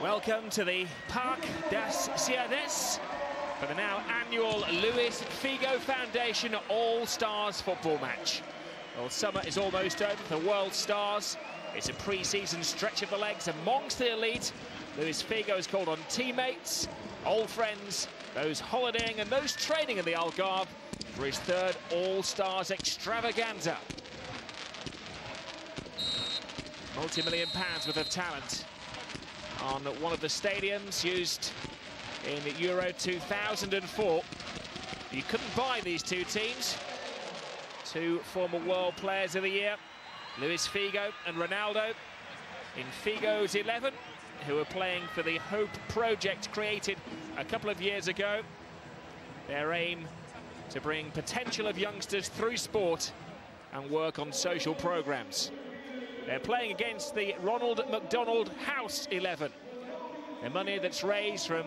Welcome to the Parc das Ciudades for the now annual Luis Figo Foundation All-Stars football match. Well, summer is almost over for World Stars. It's a pre-season stretch of the legs amongst the elite. Luis Figo has called on teammates, old friends, those holidaying and those training in the Algarve for his third All-Stars extravaganza. Multi-million pounds worth of talent on one of the stadiums used in Euro 2004. You couldn't buy these two teams. Two former world players of the year, Luis Figo and Ronaldo, in Figo's 11, who are playing for the Hope Project created a couple of years ago. Their aim to bring potential of youngsters through sport and work on social programs. They're playing against the Ronald McDonald House 11. The money that's raised from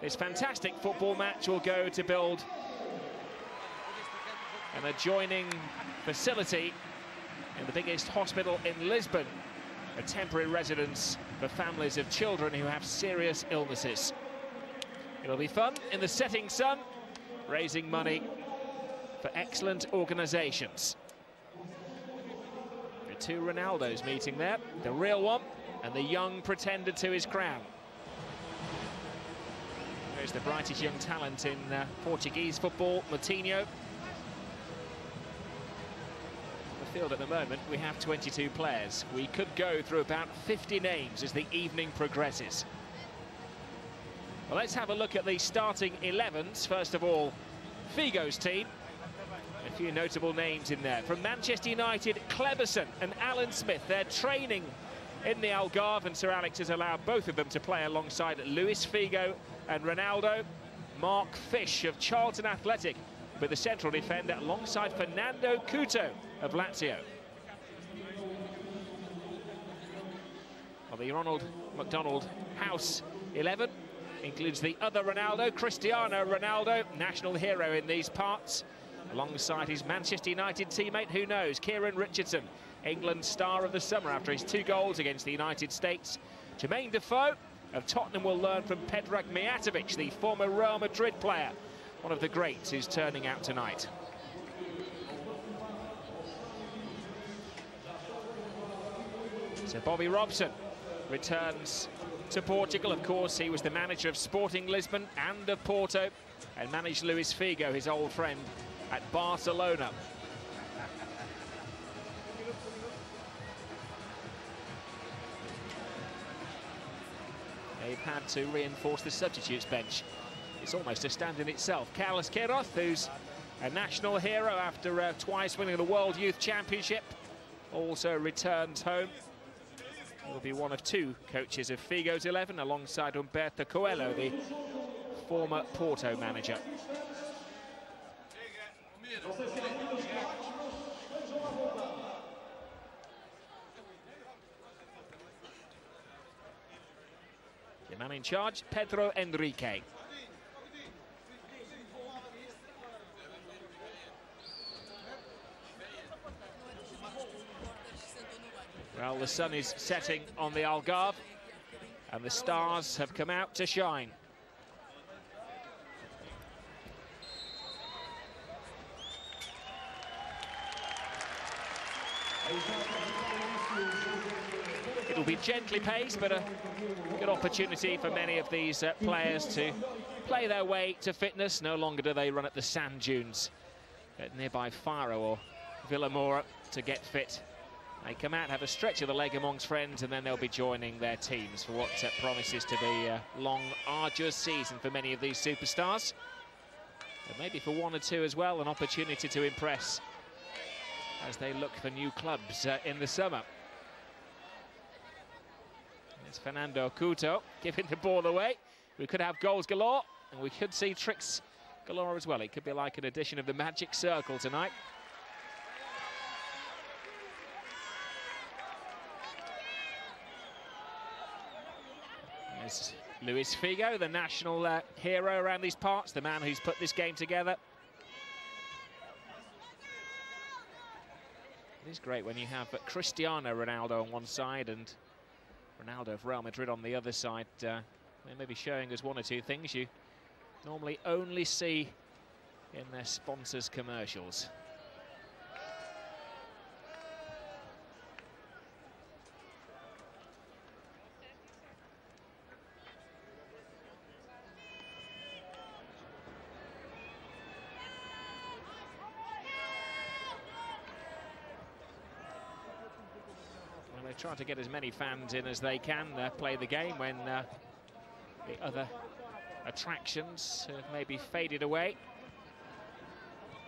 this fantastic football match will go to build an adjoining facility in the biggest hospital in Lisbon, a temporary residence for families of children who have serious illnesses. It'll be fun in the setting sun, raising money for excellent organisations. Two Ronaldos meeting there, the real one and the young pretender to his crown. There's the brightest young talent in Portuguese football, Moutinho. The field at the moment, we have 22 players. We could go through about 50 names as the evening progresses. Well, let's have a look at the starting 11s. First of all, Figo's team. A few notable names in there. From Manchester United, Kleberson and Alan Smith. They're training in the Algarve, and Sir Alex has allowed both of them to play alongside Luis Figo and Ronaldo. Mark Fish of Charlton Athletic with the central defender alongside Fernando Couto of Lazio. Well, the Ronald McDonald House 11 includes the other Ronaldo, Cristiano Ronaldo, national hero in these parts, alongside his Manchester United teammate, who knows, Kieran Richardson, England's star of the summer after his 2 goals against the United States. Jermaine Defoe of Tottenham will learn from Predrag Mijatovic, the former Real Madrid player, one of the greats who's turning out tonight. So Bobby Robson returns to Portugal. Of course, he was the manager of Sporting Lisbon and of Porto, and managed Luis Figo, his old friend, at Barcelona. They've had to reinforce the substitutes bench. It's almost a stand in itself. Carlos Queiroz, who's a national hero after twice winning the World Youth Championship, also returns home. He'll be one of 2 coaches of Figo's 11, alongside Humberto Coelho, the former Porto manager. The man in charge, Pedro Henrique. Well, the sun is setting on the Algarve, and the stars have come out to shine. It'll be gently paced, but a good opportunity for many of these players to play their way to fitness. No longer do they run at the sand dunes at nearby Faro or Villamoura to get fit. They come out, have a stretch of the leg amongst friends, and then they'll be joining their teams for what promises to be a long, arduous season for many of these superstars. And maybe for 1 or 2 as well, an opportunity to impress as they look for new clubs in the summer. It's Fernando Couto giving the ball away. We could have goals galore, and we could see tricks galore as well. It could be like an edition of the Magic Circle tonight. There's Luis Figo, the national hero around these parts, the man who's put this game together. It is great when you have Cristiano Ronaldo on one side and Ronaldo of Real Madrid on the other side. They may be showing us one or two things you normally only see in their sponsors' commercials. Well, they try to get as many fans in as they can play the game when the other attractions have maybe faded away.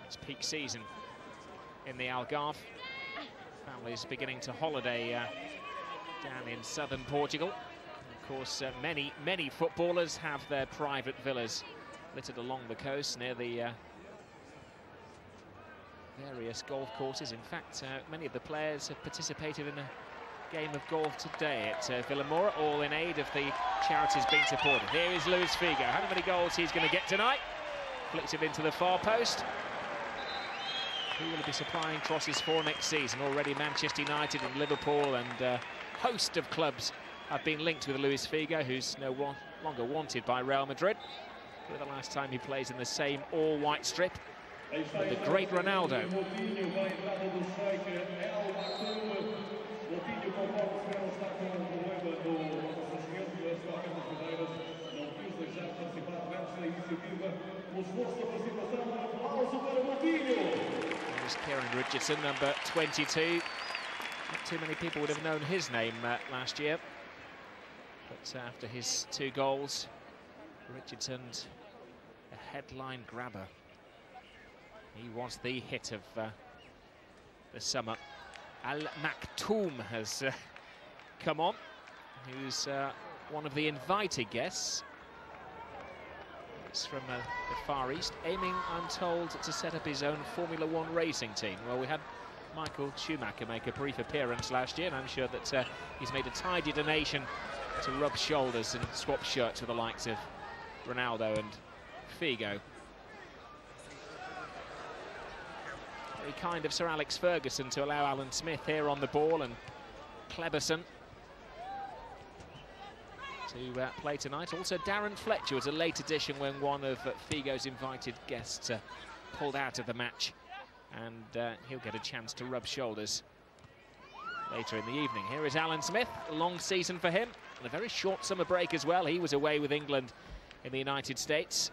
It's peak season in the Algarve. Families beginning to holiday down in southern Portugal. Of course, many footballers have their private villas littered along the coast near the various golf courses. In fact, many of the players have participated in a game of golf today at Vilamora, all in aid of the charities being supported. Here is Luis Figo. How many goals he's going to get tonight? Flicks it into the far post. Who will he be supplying crosses for next season? Already Manchester United and Liverpool and a host of clubs have been linked with Luis Figo, who's no longer wanted by Real Madrid. For the last time he plays in the same all-white strip with the great Ronaldo. There's Kieran Richardson, number 22. Not too many people would have known his name last year. But after his 2 goals, Richardson's a headline grabber. He was the hit of the summer. Al Maktoum has come on, who's one of the invited guests. It's from the Far East, aiming, I'm told, to set up his own Formula One racing team. Well, we had Michael Schumacher make a brief appearance last year, and I'm sure that he's made a tidy donation to rub shoulders and swap shirts with the likes of Ronaldo and Figo. Very kind of Sir Alex Ferguson to allow Alan Smith here on the ball, and Kleberson to play tonight. Also Darren Fletcher was a late addition when one of Figo's invited guests pulled out of the match, and he'll get a chance to rub shoulders later in the evening. Here is Alan Smith, a long season for him, and a very short summer break as well. He was away with England in the United States.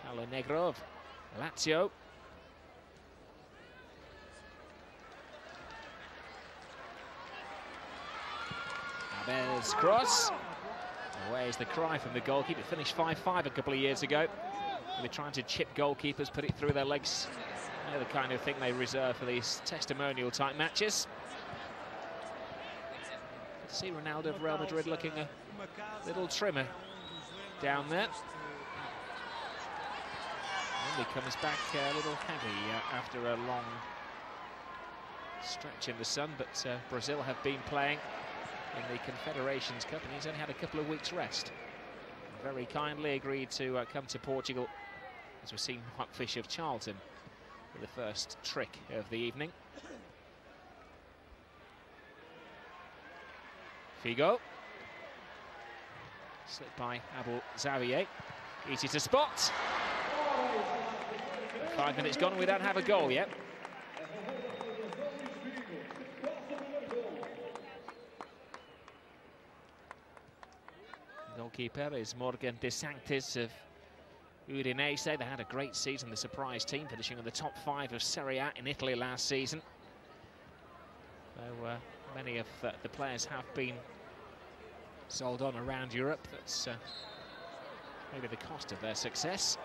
Paulo Negro of Lazio. Abel's cross. Away is the cry from the goalkeeper. It finished 5-5 a couple of years ago. They're trying to chip goalkeepers, put it through their legs. They're the kind of thing they reserve for these testimonial type matches. Good to see Ronaldo of Real Madrid looking a little trimmer down there. And he comes back a little heavy after a long stretch in the sun, but Brazil have been playing in the Confederations Cup, and he's only had a couple of weeks rest. Very kindly agreed to come to Portugal, as we've seen Huckfish of Charlton for the first trick of the evening. Figo. Slipped by Abel Xavier. Easy to spot. 5 minutes gone, we don't have a goal yet. Goalkeeper is Morgan De Sanctis of Udinese. They had a great season, the surprise team, finishing in the top 5 of Serie A in Italy last season. So many of the players have been sold on around Europe. That's maybe the cost of their success.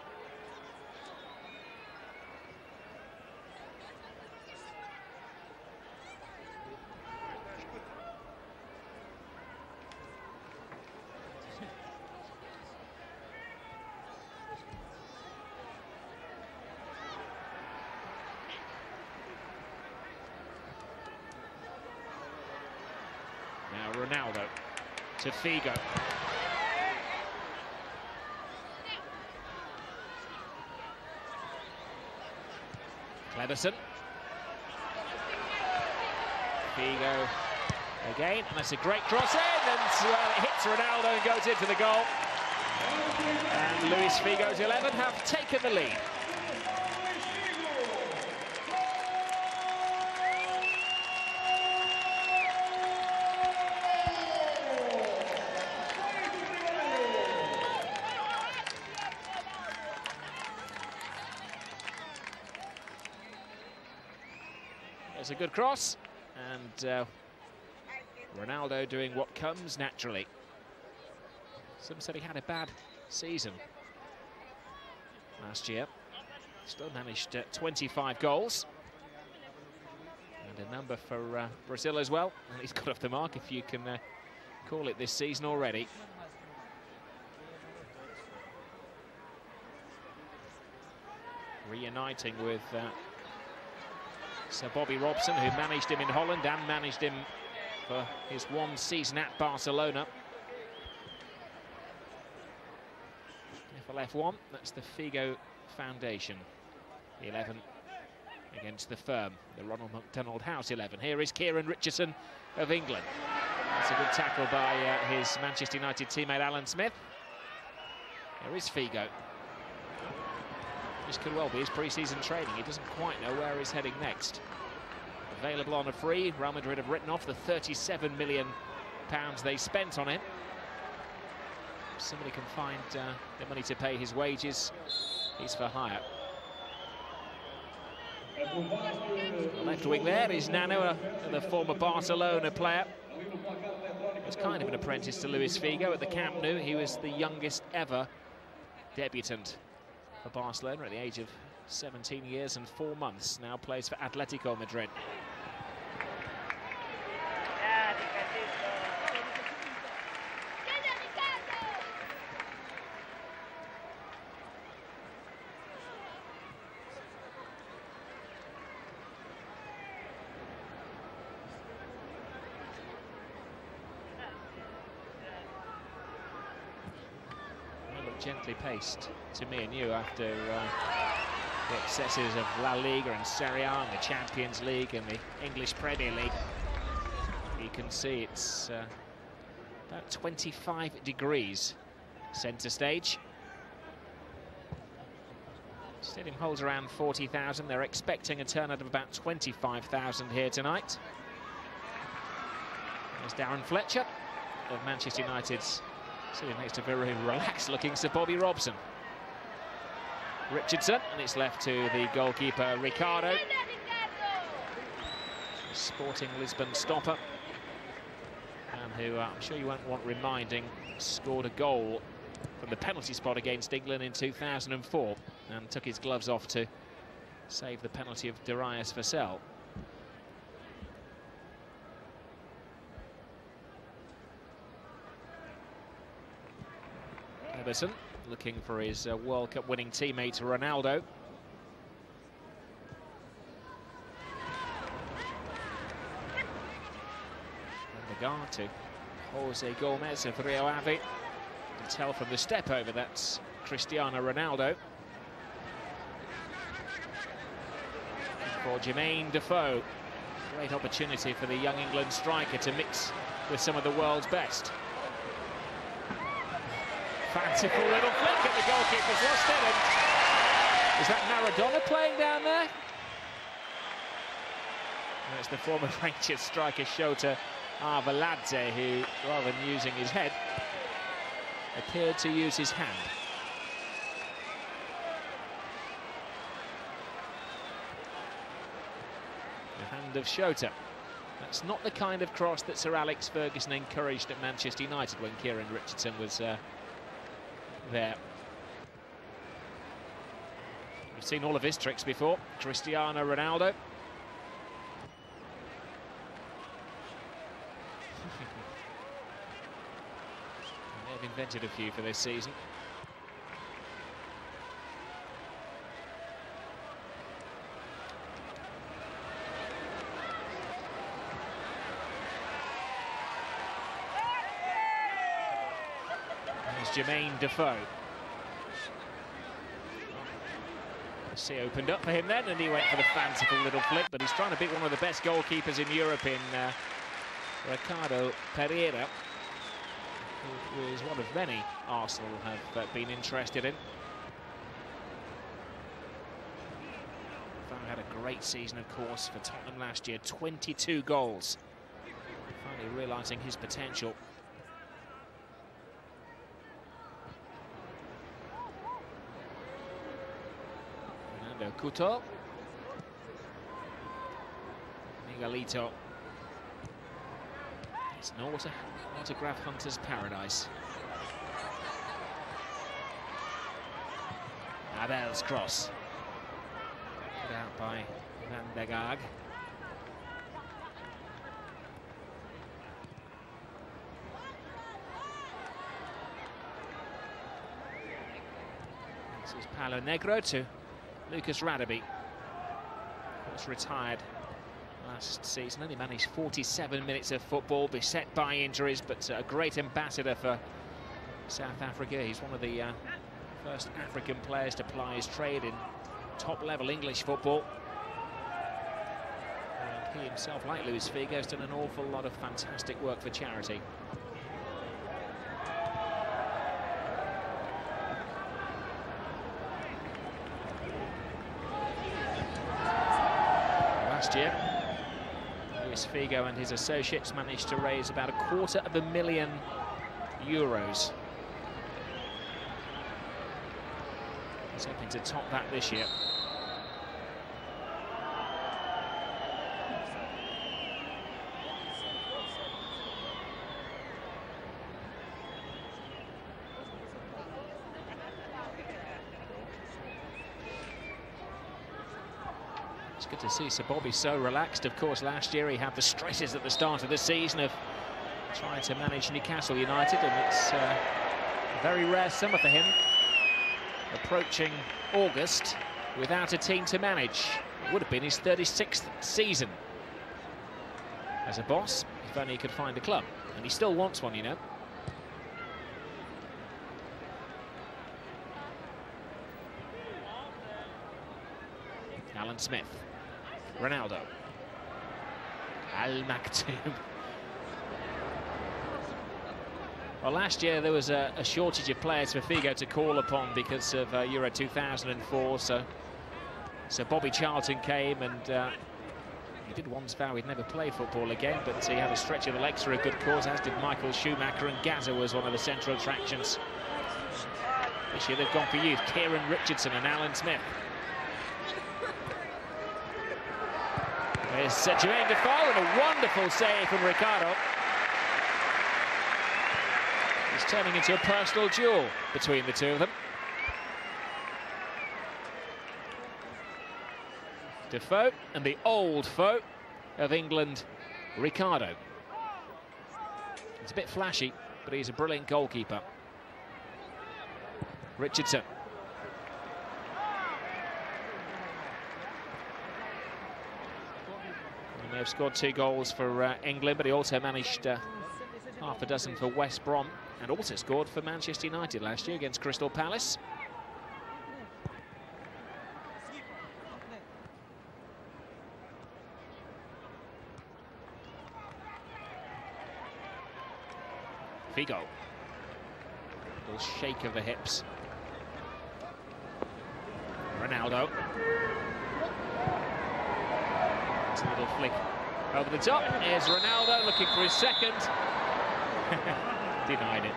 Now Ronaldo to Figo. Kleberson. Figo Again, and that's a great cross in, and it hits Ronaldo and goes into the goal. And Luis Figo's 11 have taken the lead. It's a good cross, and Ronaldo doing what comes naturally. Some said he had a bad season last year. Still managed 25 goals. And a number for Brazil as well. And he's got off the mark, if you can call it, this season already. Reuniting with Sir Bobby Robson, who managed him in Holland and managed him for his one season at Barcelona. FLF1, that's the Figo Foundation. The 11 against the firm, the Ronald McDonald House 11. Here is Kieran Richardson of England. That's a good tackle by his Manchester United teammate Alan Smith. There is Figo. This could well be his pre-season training. He doesn't quite know where he's heading next. Available on a free. Real Madrid have written off the £37 million they spent on him. If somebody can find the money to pay his wages, he's for hire. The left wing there is Nano, the former Barcelona player. He was kind of an apprentice to Luis Figo at the Camp Nou. He was the youngest ever debutant for Barcelona at the age of 17 years and 4 months. Now plays for Atletico Madrid. Gently paced to me and you after the excesses of La Liga and Serie A and the Champions League and the English Premier League. You can see it's about 25 degrees centre stage. Stadium holds around 40,000. They're expecting a turnout of about 25,000 here tonight. There's Darren Fletcher of Manchester United's, sitting next to very relaxed-looking Sir Bobby Robson. Richardson, and it's left to the goalkeeper Ricardo. Sporting Lisbon stopper, and who I'm sure you won't want reminding, scored a goal from the penalty spot against England in 2004 and took his gloves off to save the penalty of Darius Vassell. Emerson looking for his World Cup winning teammate Ronaldo. And the guard to Jose Gomez of Rio Ave. You can tell from the step over that's Cristiano Ronaldo. For Jermaine Defoe, great opportunity for the young England striker to mix with some of the world's best. Fanciful little flick, and the goalkeeper's lost it. And is that Maradona playing down there? And it's the former Rangers striker Shota Arveladze, who, rather than using his head, appeared to use his hand. The hand of Shota. That's not the kind of cross that Sir Alex Ferguson encouraged at Manchester United when Kieran Richardson was there. We've seen all of his tricks before. Cristiano Ronaldo. They've invented a few for this season. Jermaine Defoe. See, opened up for him then, and he went for the fanciful little flick, but he's trying to beat one of the best goalkeepers in Europe in Ricardo Pereira, who is one of many Arsenal have been interested in. Had a great season, of course, for Tottenham last year. 22 goals. Finally realising his potential. Fernando Couto. Miguelito. It's an autograph hunter's paradise. Abel's cross. Put out by Van der Gaag. This is Paulo Negro to Lucas Radebe. Was retired last season, only managed 47 minutes of football, beset by injuries, but a great ambassador for South Africa. He's one of the first African players to ply his trade in top-level English football. And he himself, like Luis Figo, has done an awful lot of fantastic work for charity. Last year, Luis Figo and his associates managed to raise about €250,000. He's hoping to top that this year. It's good to see Sir Bobby so relaxed. Of course, last year he had the stresses at the start of the season of trying to manage Newcastle United, and it's a very rare summer for him, approaching August without a team to manage. It would have been his 36th season as a boss, if only he could find a club. And he still wants one, you know. Alan Smith. Ronaldo. Al Maktoum. Well, last year there was a shortage of players for Figo to call upon because of Euro 2004, so Bobby Charlton came, and he did once vow he'd never play football again, but he had a stretch of the legs for a good cause, as did Michael Schumacher, and Gaza was one of the central attractions. This year they've gone for youth, Kieran Richardson and Alan Smith. There's Jermaine Defoe, and a wonderful save from Ricardo. It's turning into a personal duel between the two of them. Defoe and the old foe of England, Ricardo. He's a bit flashy, but he's a brilliant goalkeeper. Richardson. He may have scored 2 goals for England, but he also managed half a dozen for West Brom, and also scored for Manchester United last year against Crystal Palace. Figo. Little shake of the hips. Ronaldo. It's a little flick over the top. Here's Ronaldo looking for his second. Denied it.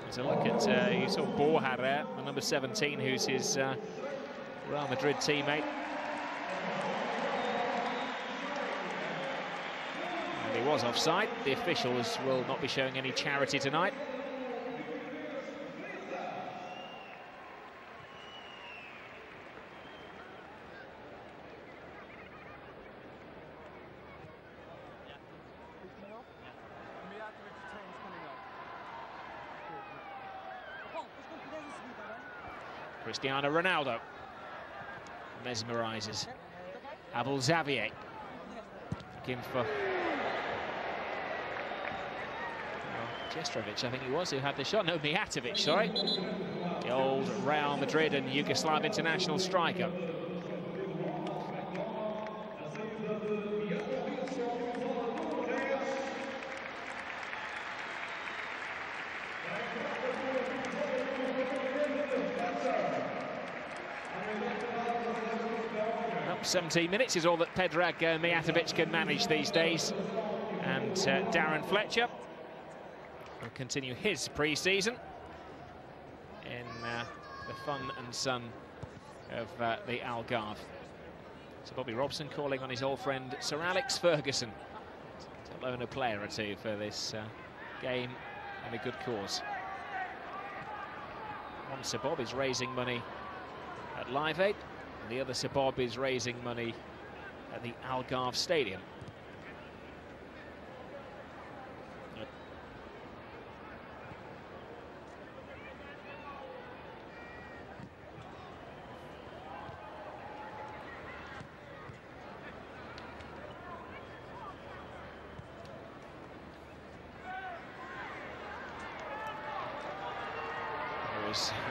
There's a look at you saw Borja there, the number 17, who's his Real Madrid teammate. And he was offside. The officials will not be showing any charity tonight. Cristiano Ronaldo mesmerises Abel Xavier. Looking for Jestrovic, I think he was, who had the shot. No, Mijatovic, sorry. The old Real Madrid and Yugoslav international striker. 17 minutes is all that Predrag Mijatovic can manage these days. And Darren Fletcher will continue his pre-season in the fun and sun of the Algarve. So Bobby Robson calling on his old friend Sir Alex Ferguson to loan a player or two for this game and a good cause. One Sir Bob is raising money at Live Aid, and the other Sir Bob is raising money at the Algarve Stadium.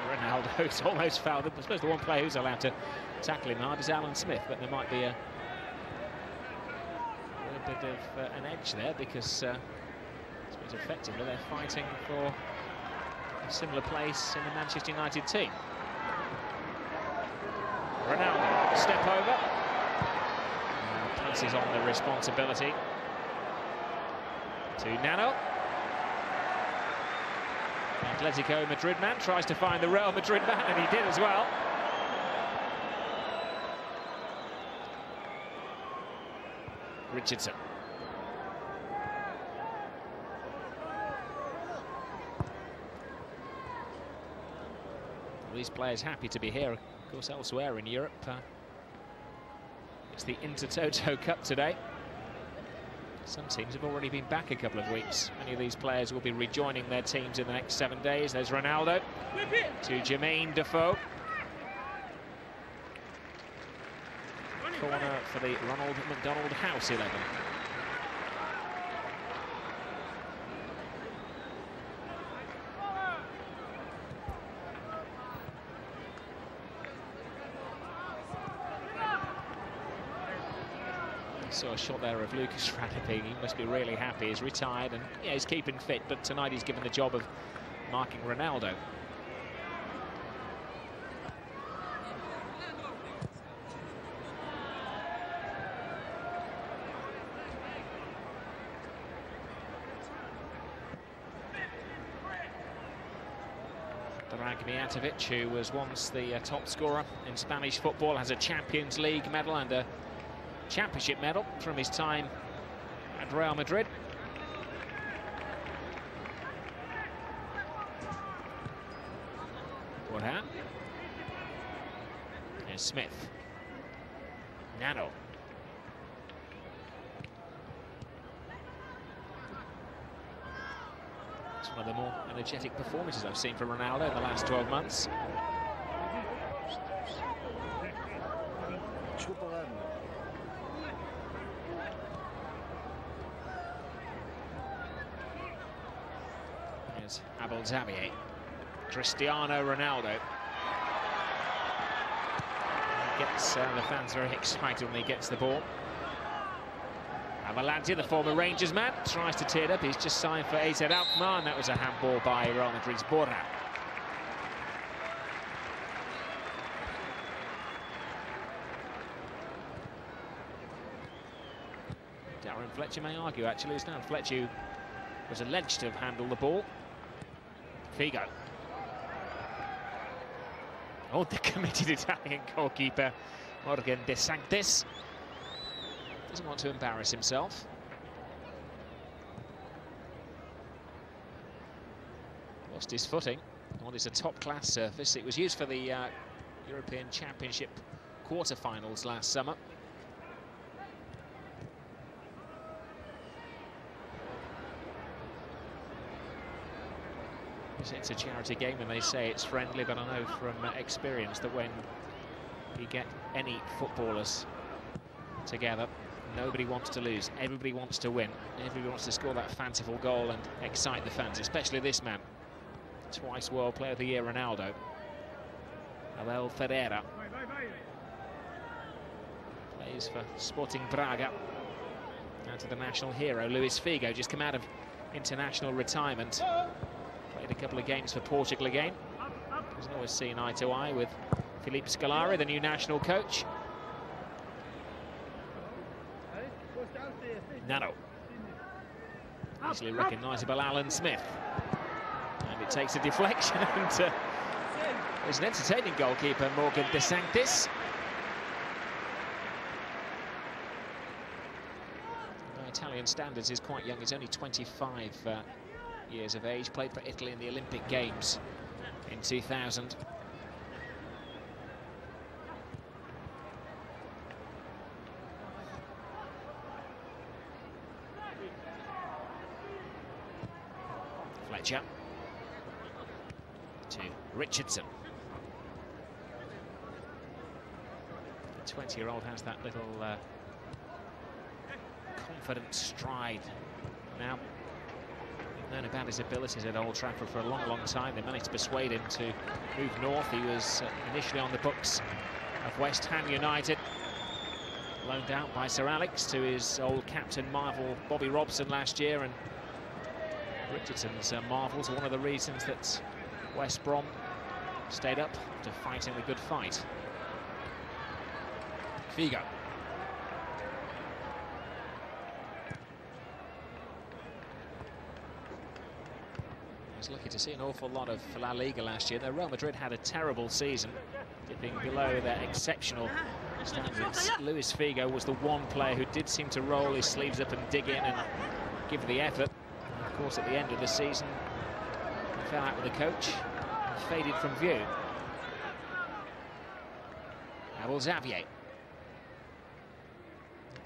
Ronaldo's almost fouled him. I suppose the one player who's allowed to tackle him hard is Alan Smith, but there might be a little bit of an edge there, because I suppose effectively they're fighting for a similar place in the Manchester United team. Ronaldo, step over. Passes on the responsibility to Nano. Atletico Madrid man tries to find the Real Madrid man, and he did as well. Richardson. Well, these players happy to be here. Of course, elsewhere in Europe, it's the Intertoto Cup today. Some teams have already been back a couple of weeks. Many of these players will be rejoining their teams in the next 7 days. There's Ronaldo to Jermaine Defoe. Corner for the Ronald McDonald House 11. Saw a shot there of Lucas Radebe. He must be really happy. He's retired and yeah, he's keeping fit, but tonight he's given the job of marking Ronaldo. Predrag Mijatovic, who was once the top scorer in Spanish football, has a Champions League medal and a Championship medal from his time at Real Madrid. Borja. Here's Smith. Nano. It's one of the more energetic performances I've seen from Ronaldo in the last 12 months. Abel Xavier, Cristiano Ronaldo. He gets the fans very excited when he gets the ball. Amalante, the former Rangers man, tries to tear it up. He's just signed for AZ Alkmaar, and that was a handball by Real Madrid's Borja. Darren Fletcher may argue, actually. It's now Fletcher who was alleged to have handled the ball. Figo. Oh, the committed Italian goalkeeper, Morgan De Sanctis. Doesn't want to embarrass himself. Lost his footing on it's a top-class surface. It was used for the European Championship quarter-finals last summer. It's a charity game and they say it's friendly, but I know from experience that when you get any footballers together, nobody wants to lose, everybody wants to win, everybody wants to score that fanciful goal and excite the fans, especially this man, twice World Player of the Year Ronaldo. Abel Ferreira plays for Sporting Braga. Now to the national hero, Luis Figo, just come out of international retirement. Played a couple of games for Portugal again. Doesn't always see eye to eye with Filipe Scolari, the new national coach. Nano. Easily recognisable Alan Smith. And it takes a deflection and there's an entertaining goalkeeper, Morgan De Sanctis. By Italian standards, he's quite young. He's only 25 years of age. Played for Italy in the Olympic Games in 2000. Fletcher to Richardson. The 20-year-old has that little confident stride. Now, we've known about his abilities at Old Trafford for a long, long time. They managed to persuade him to move north. He was initially on the books of West Ham United, loaned out by Sir Alex to his old Captain Marvel, Bobby Robson, last year, and Richardson's marvels are one of the reasons that West Brom stayed up to fight in a good fight. Figo. I was lucky to see an awful lot of La Liga last year. Though Real Madrid had a terrible season, dipping below their exceptional standards. Luis Figo was the one player who did seem to roll his sleeves up and dig in and give the effort. Of course, at the end of the season, he fell out with the coach and faded from view. Abel Xavier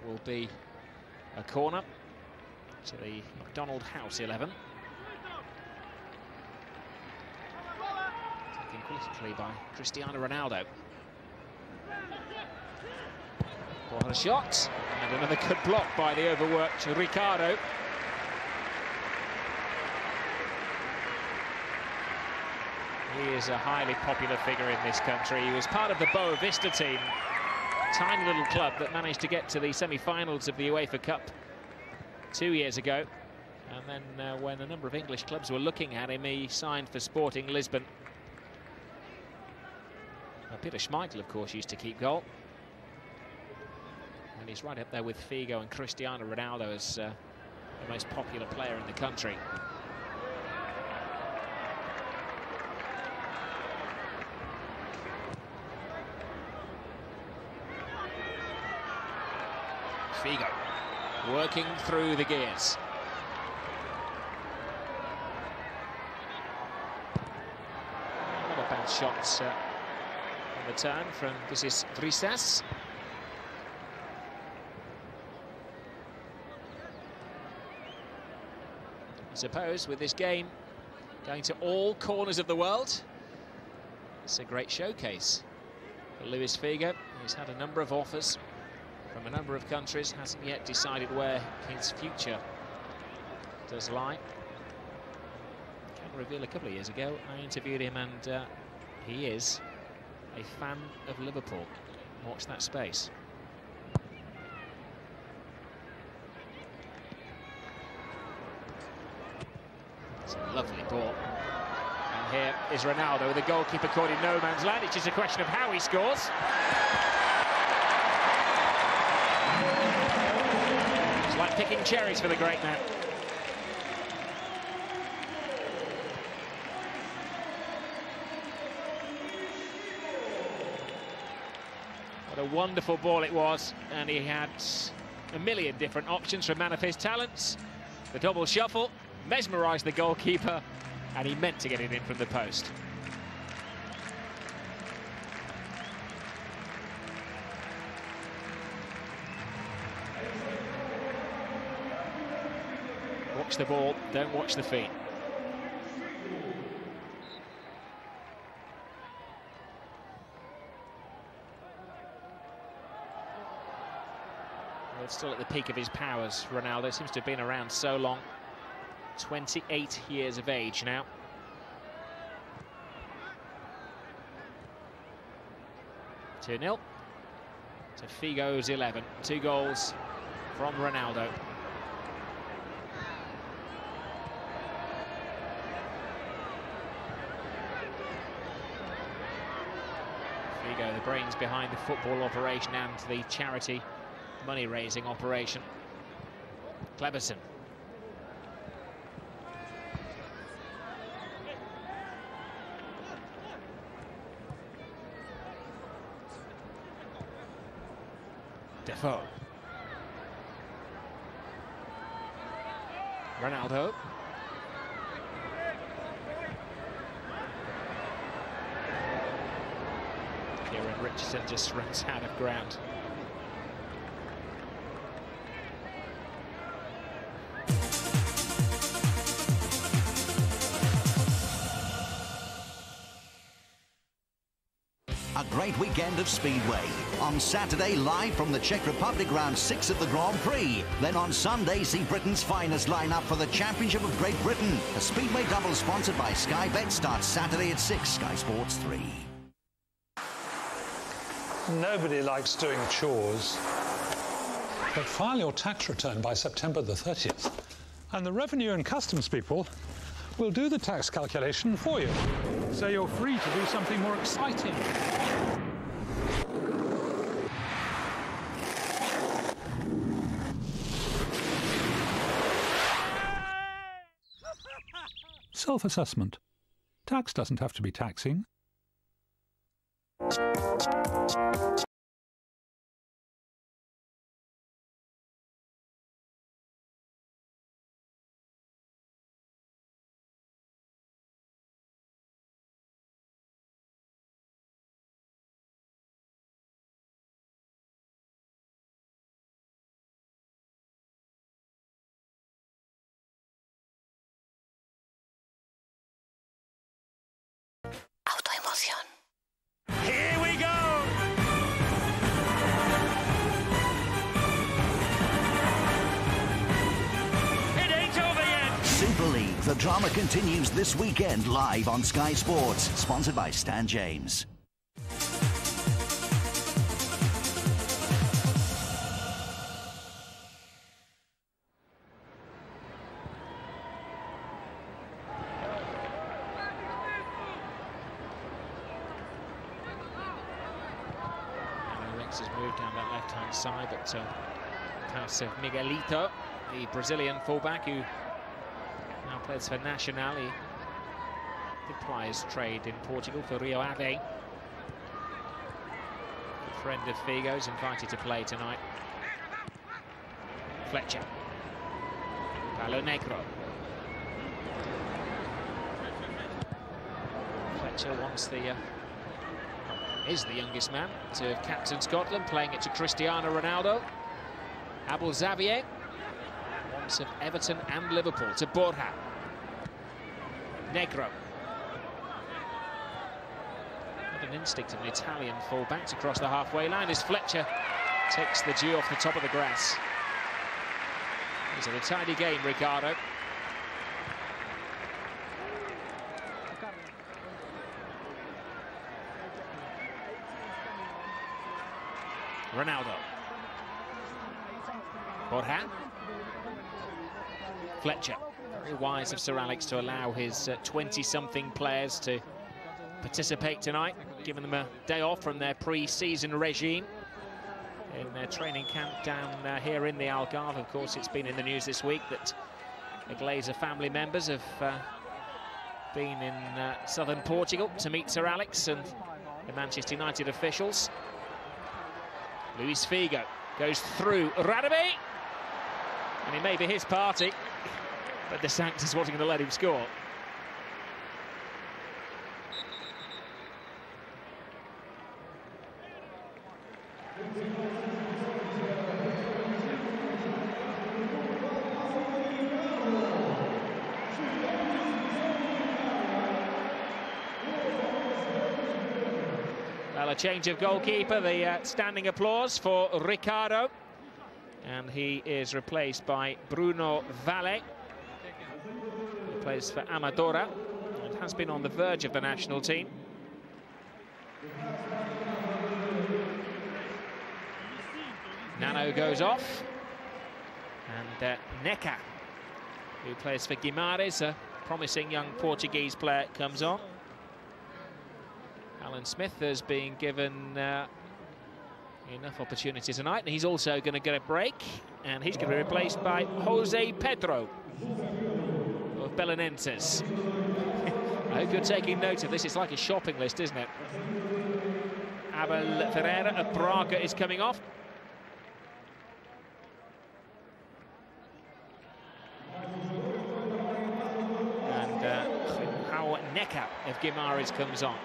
will be a corner to the McDonald House 11. Taken quickly by Cristiano Ronaldo. What a shot, and another good block by the overworked Ricardo. He is a highly popular figure in this country. He was part of the Boa Vista team, tiny little club that managed to get to the semi-finals of the UEFA Cup 2 years ago. And then when a number of English clubs were looking at him, he signed for Sporting Lisbon. Peter Schmeichel, of course, used to keep goal. And he's right up there with Figo and Cristiano Ronaldo as the most popular player in the country. Figo working through the gears. Not a bad shot on the turn from Vicis Drisas. I suppose with this game going to all corners of the world, it's a great showcase for Luis Figo. He's had a number of offers from a number of countries, hasn't yet decided where his future does lie. Can reveal a couple of years ago, I interviewed him, and he is a fan of Liverpool. Watch that space. It's a lovely ball. And here is Ronaldo with the goalkeeper caught in no man's land. It's just a question of how he scores. It's like picking cherries for the great man. What a wonderful ball it was, and he had a million different options from man of his talents. The double shuffle mesmerised the goalkeeper, and he meant to get it in from the post. Watch the ball, don't watch the feet. Well, still at the peak of his powers, Ronaldo seems to have been around so long. 28 years of age now. Two 2-0 to Figo's 11. 2 goals from Ronaldo. Figo, the brains behind the football operation and the charity money-raising operation. Kleberson. Defoe. Ronaldo. Kieran Richardson just runs out of ground. A great weekend of Speedway. On Saturday, live from the Czech Republic Round 6 of the Grand Prix. Then on Sunday, see Britain's finest lineup for the Championship of Great Britain. A Speedway double sponsored by Sky Bet starts Saturday at 6, Sky Sports 3. Nobody likes doing chores. But file your tax return by September the 30th, and the Revenue and Customs people will do the tax calculation for you. So you're free to do something more exciting. Self-assessment. Tax doesn't have to be taxing. Here we go! It ain't over yet! Super League. The drama continues this weekend live on Sky Sports. Sponsored by Stan James. Has moved down that left-hand side, but pass of Miguelito, the Brazilian fullback who now plays for Nacional. He did ply his trade in Portugal for Rio Ave. Good friend of Figo's, invited to play tonight. Fletcher. Palo Negro. Fletcher wants the is the youngest man to have captained Scotland, playing it to Cristiano Ronaldo. Abel Xavier, once of Everton and Liverpool, to Borja. Negro. What an instinct of an Italian full-back to cross the halfway line as Fletcher takes the dew off the top of the grass. It's a tidy game, Ricardo. Ronaldo. Borja. Fletcher. Very wise of Sir Alex to allow his 20-something players to participate tonight, giving them a day off from their pre-season regime in their training camp down here in the Algarve. Of course, it's been in the news this week that the Glazer family members have been in southern Portugal to meet Sir Alex and the Manchester United officials. Luis Figo goes through Radaby, and it may be his party, but the Sanctus wasn't going to let him score. Well, a change of goalkeeper, the standing applause for Ricardo. And he is replaced by Bruno Valle. He plays for Amadora and has been on the verge of the national team. Nano goes off. And Neca, who plays for Guimarães, a promising young Portuguese player, comes on. Alan Smith has been given enough opportunity tonight, and he's also going to get a break and he's going to be replaced by Jose Pedro of Belenenses. I hope you're taking note of this. It's like a shopping list, isn't it? Abel Ferreira of Braga is coming off. And João Neca of Guimarães comes on.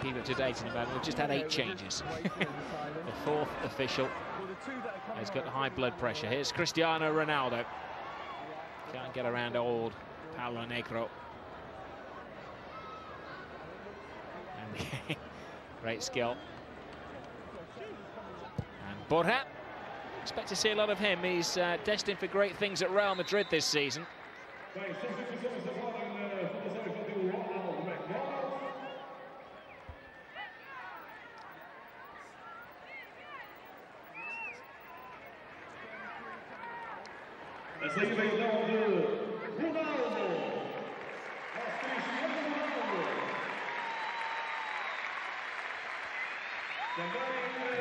Keep up to date in about. We've just had 8 changes. The 4th official has got high blood pressure. Here's Cristiano Ronaldo. Can't get around old Paulo Negro. And great skill. And Borja. Expect to see a lot of him. He's destined for great things at Real Madrid this season.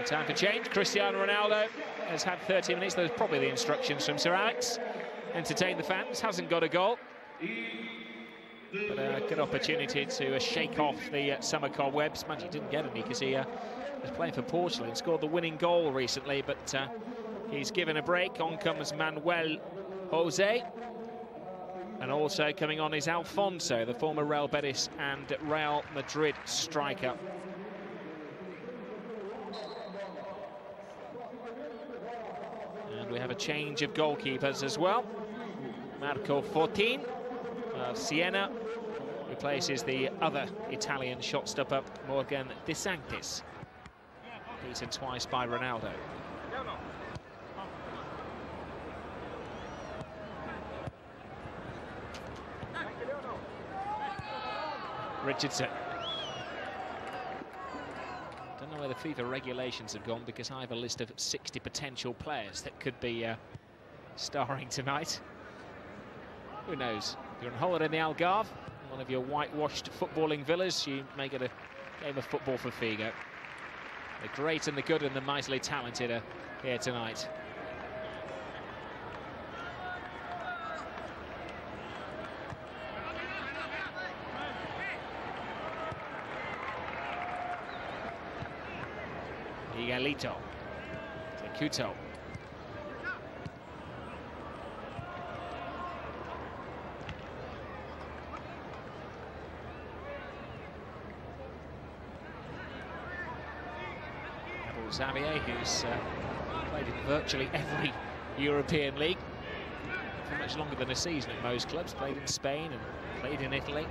Time for change. Cristiano Ronaldo has had 30 minutes. Those are probably the instructions from Sir Alex. Entertain the fans. Hasn't got a goal. But a good opportunity to shake off the summer cobwebs. Man, he didn't get any because he was playing for Portugal and scored the winning goal recently. But he's given a break. On comes Manuel Jose. And also coming on is Alfonso, the former Real Betis and Real Madrid striker. And we have a change of goalkeepers as well. Marco Fortin of Siena replaces the other Italian shot-stopper, Morgan De Sanctis, beaten twice by Ronaldo. Richardson. Don't know where the FIFA regulations have gone because I have a list of 60 potential players that could be starring tonight. Who knows? If you're on holiday in the Algarve, one of your whitewashed footballing villas, you may get a game of football for Figo. The great and the good and the mightily talented are here tonight. Miguelito to Couto. Xavier, who's played in virtually every European league for much longer than a season at most clubs, played in Spain and played in Italy.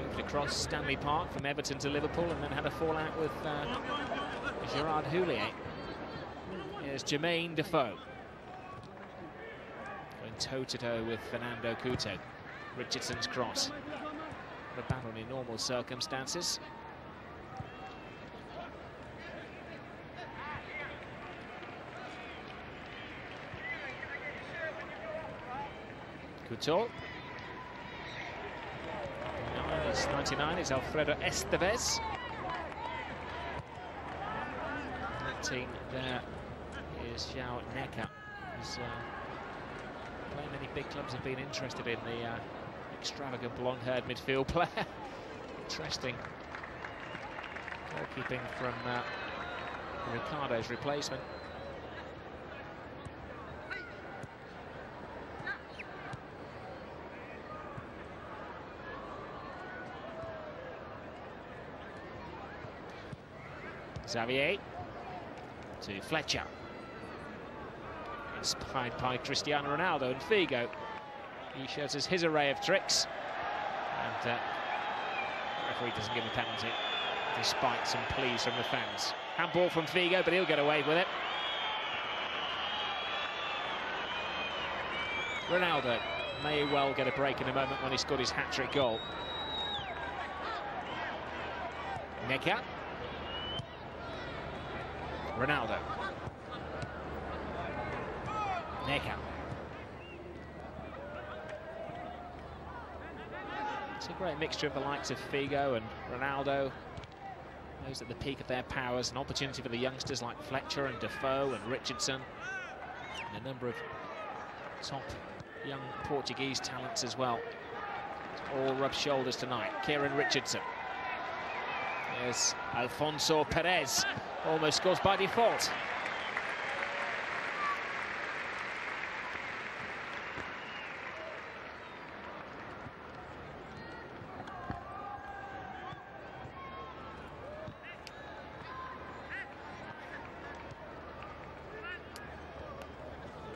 Moved across Stanley Park from Everton to Liverpool and then had a fallout with Gerard Houllier. Here's Jermaine Defoe. Going toe-to-toe with Fernando Couto. Richardson's cross. The battle in normal circumstances. Couto. 99 is Alfredo Estevez. 19 there is João Neca. Who's playing many big clubs have been interested in the extravagant blonde-haired midfield player. Interesting goalkeeping from Ricardo's replacement. Xavier to Fletcher. Inspired by Cristiano Ronaldo and Figo. He shows us his array of tricks. And the referee doesn't give a penalty, despite some pleas from the fans. Handball from Figo, but he'll get away with it. Ronaldo may well get a break in a moment when he scored his hat-trick goal. Neca. Ronaldo. Necker. It's a great mixture of the likes of Figo and Ronaldo. Those at the peak of their powers. An opportunity for the youngsters like Fletcher and Defoe and Richardson. And a number of top young Portuguese talents as well. All rub shoulders tonight. Kieran Richardson. There's Alfonso Perez. Almost scores by default.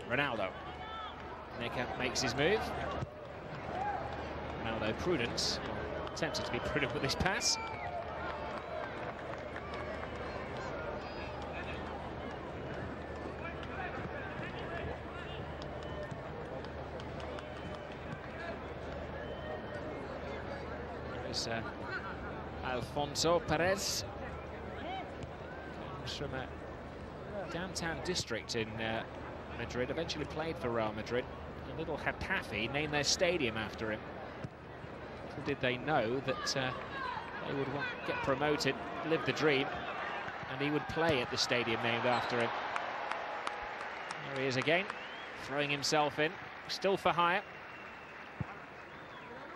Ronaldo. Necker makes his move. Ronaldo prudence. Attempted to be prudent with this pass. There's Alfonso Perez. Comes from a downtown district in Madrid, eventually played for Real Madrid. A little Getafe named their stadium after him. Little did they know that they would get promoted, live the dream, and he would play at the stadium named after him. There he is again, throwing himself in, still for hire.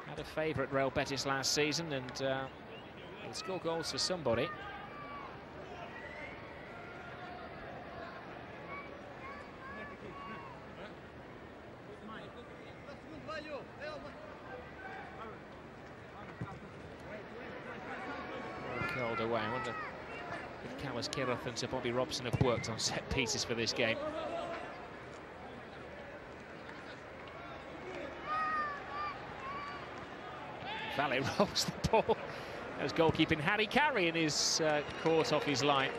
Had a favourite Real Betis last season, and he'll score goals for somebody. Curled away. I wonder if Carlos Queiroz and Sir Bobby Robson have worked on set pieces for this game. Valle rolls the ball. There's goalkeeping Harry Carey in his caught off his line.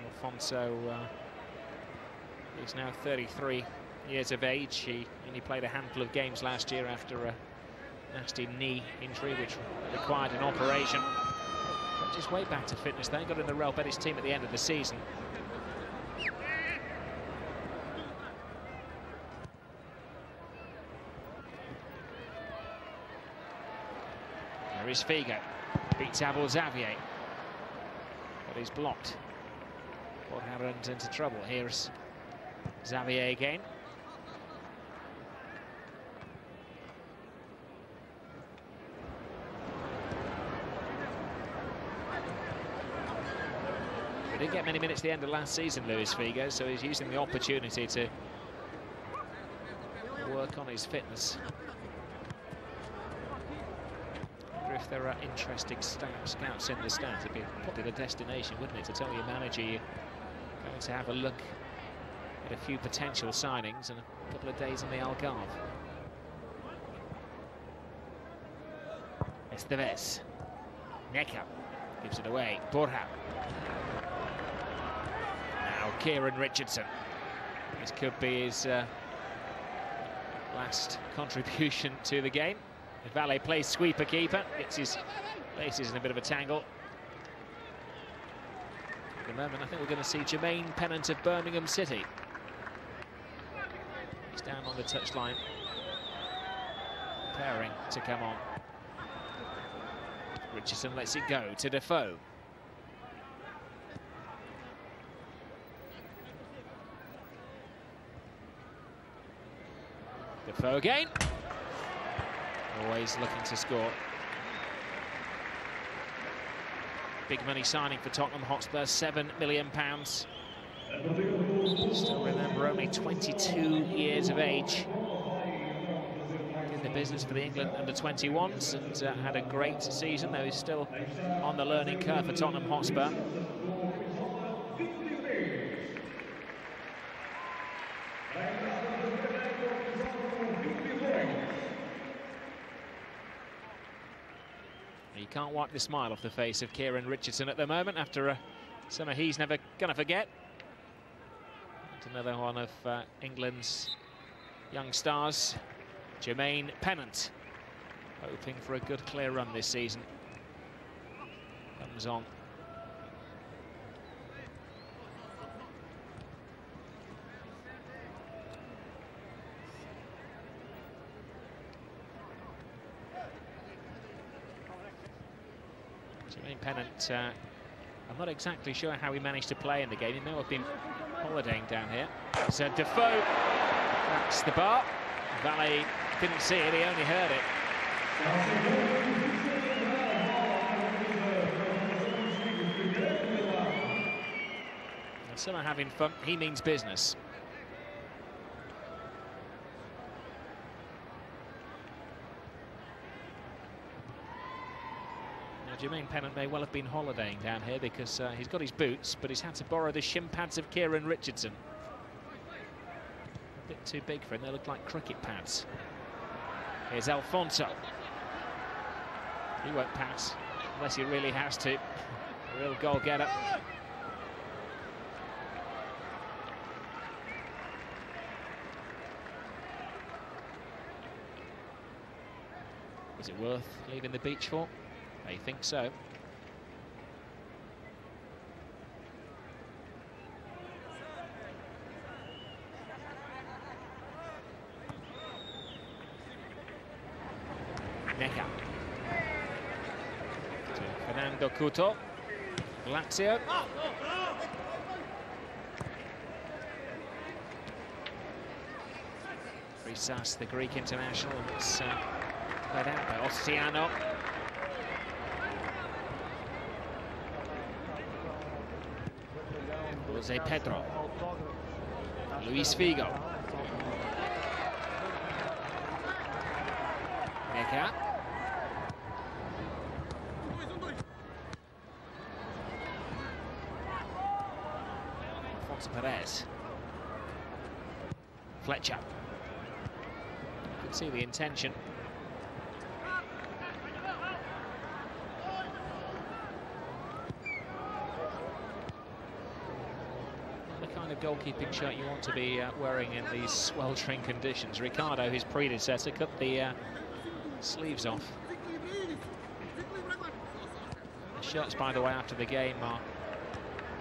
Alfonso is now 33 years of age. He only played a handful of games last year after a nasty knee injury which required an operation. Just way back to fitness. They got in the Real Betis team at the end of the season. There is Figo. Beats Abel Xavier. But he's blocked. Borja runs into trouble. Here's Xavier again. He didn't get many minutes at the end of last season, Luis Figo, so he's using the opportunity to work on his fitness. I wonder if there are interesting scouts in the stands. It'd be probably the destination, wouldn't it, to tell your manager you're going to have a look at a few potential signings and a couple of days in the Algarve. Esteves. Necker gives it away. Borja. Now Kieran Richardson. This could be his last contribution to the game. Valle plays sweeper keeper. Gets his faces in a bit of a tangle. At the moment, I think we're going to see Jermaine Pennant of Birmingham City. He's down on the touchline, preparing to come on. Richardson lets it go to Defoe. Defoe again. Always looking to score. Big money signing for Tottenham Hotspur, £7 million. Still remember, only 22 years of age. Did the business for the England under-21s and had a great season, though he's still on the learning curve for Tottenham Hotspur. You can't wipe the smile off the face of Kieran Richardson at the moment after a summer he's never going to forget. And another one of England's young stars. Jermaine Pennant, hoping for a good clear run this season. Comes on. Jermaine Pennant, I'm not exactly sure how he managed to play in the game. He may have been holidaying down here. So Defoe, that's the bar. Valle didn't see it, he only heard it. And some are having fun, he means business. Jermaine Pennant may well have been holidaying down here because he's got his boots, but he's had to borrow the shin pads of Kieran Richardson. A bit too big for him, they look like cricket pads. Here's Alfonso. He won't pass unless he really has to. A real goal-getter. Is it worth leaving the beach for? I think so. Neca. To Fernando Couto. Lazio. Frisas, the Greek international, it's played out by Ostiano. Jose Pedro. Luis Figo. Neca. Alfonso Perez. Fletcher. You can see the intention. Goalkeeping shirt you want to be wearing in these sweltering conditions. Ricardo, his predecessor, cut the sleeves off. The shirts, by the way, after the game are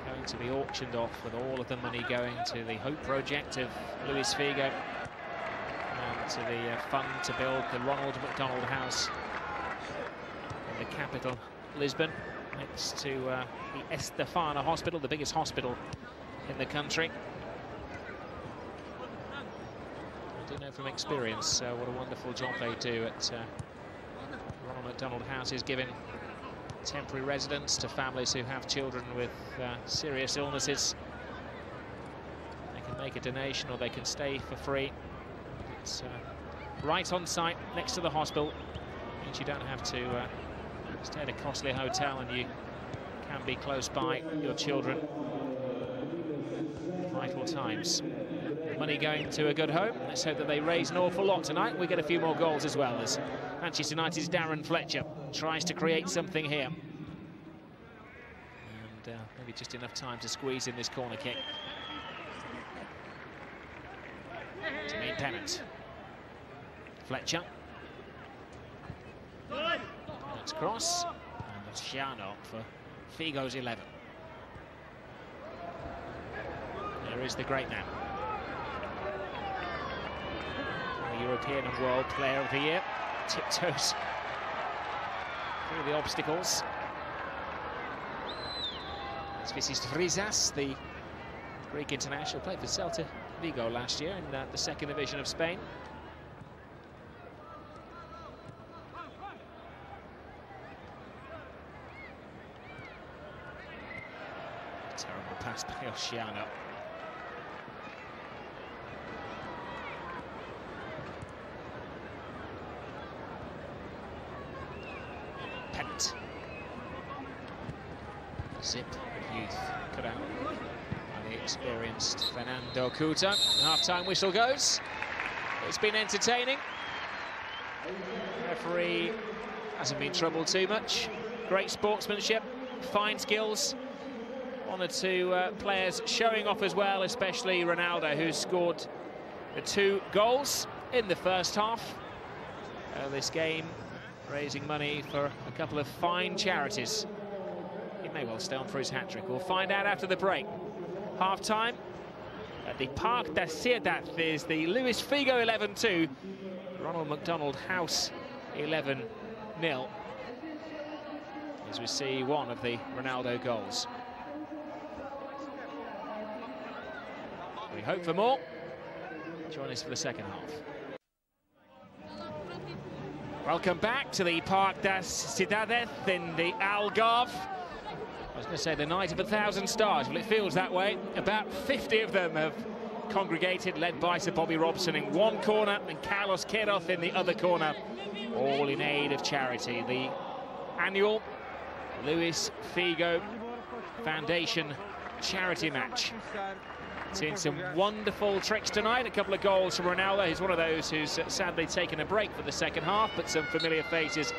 going to be auctioned off, with all of the money going to the Hope Project of Luis Figo and to the fund to build the Ronald McDonald House in the capital, Lisbon, next to the Estefana Hospital, the biggest hospital in the country. I do know from experience what a wonderful job they do at Ronald McDonald Houses, giving temporary residence to families who have children with serious illnesses. They can make a donation or they can stay for free. It's right on site next to the hospital. It means you don't have to stay at a costly hotel, and you can be close by your children. Vital times. Money going to a good home. Let's hope that they raise an awful lot tonight. We get a few more goals as well, as Manchester United's Darren Fletcher tries to create something here. And maybe just enough time to squeeze in this corner kick. Jermaine Pennant. Fletcher. That's cross. And that's Shiano for Figo's 11. There is the great man. The European and World Player of the Year. Tiptoes through the obstacles. This is Frisas, the Greek international, played for Celta Vigo last year in the second division of Spain. Terrible pass by Oceano. Pennant. Zip youth cut out by the experienced Fernando Couto. Half-time whistle goes. It's been entertaining. The referee hasn't been troubled too much. Great sportsmanship, fine skills. One or two players showing off as well, especially Ronaldo, who scored the 2 goals in the first half. This game raising money for a couple of fine charities. He may well stay on for his hat-trick. We'll find out after the break. Half-time at the Parc da Ciutat is the Luis Figo 11-2. Ronald McDonald House 11-0. As we see one of the Ronaldo goals. We hope for more. Join us for the second half. Welcome back to the Parc da Ciutat in the Algarve. I was going to say the night of 1,000 stars. Well, it feels that way. About 50 of them have congregated, led by Sir Bobby Robson in one corner and Carlos Queiroz in the other corner, all in aid of charity. The annual Luis Figo Foundation charity match. Seen some wonderful tricks tonight, a couple of goals from Ronaldo. He's one of those who's sadly taken a break for the second half, but some familiar faces,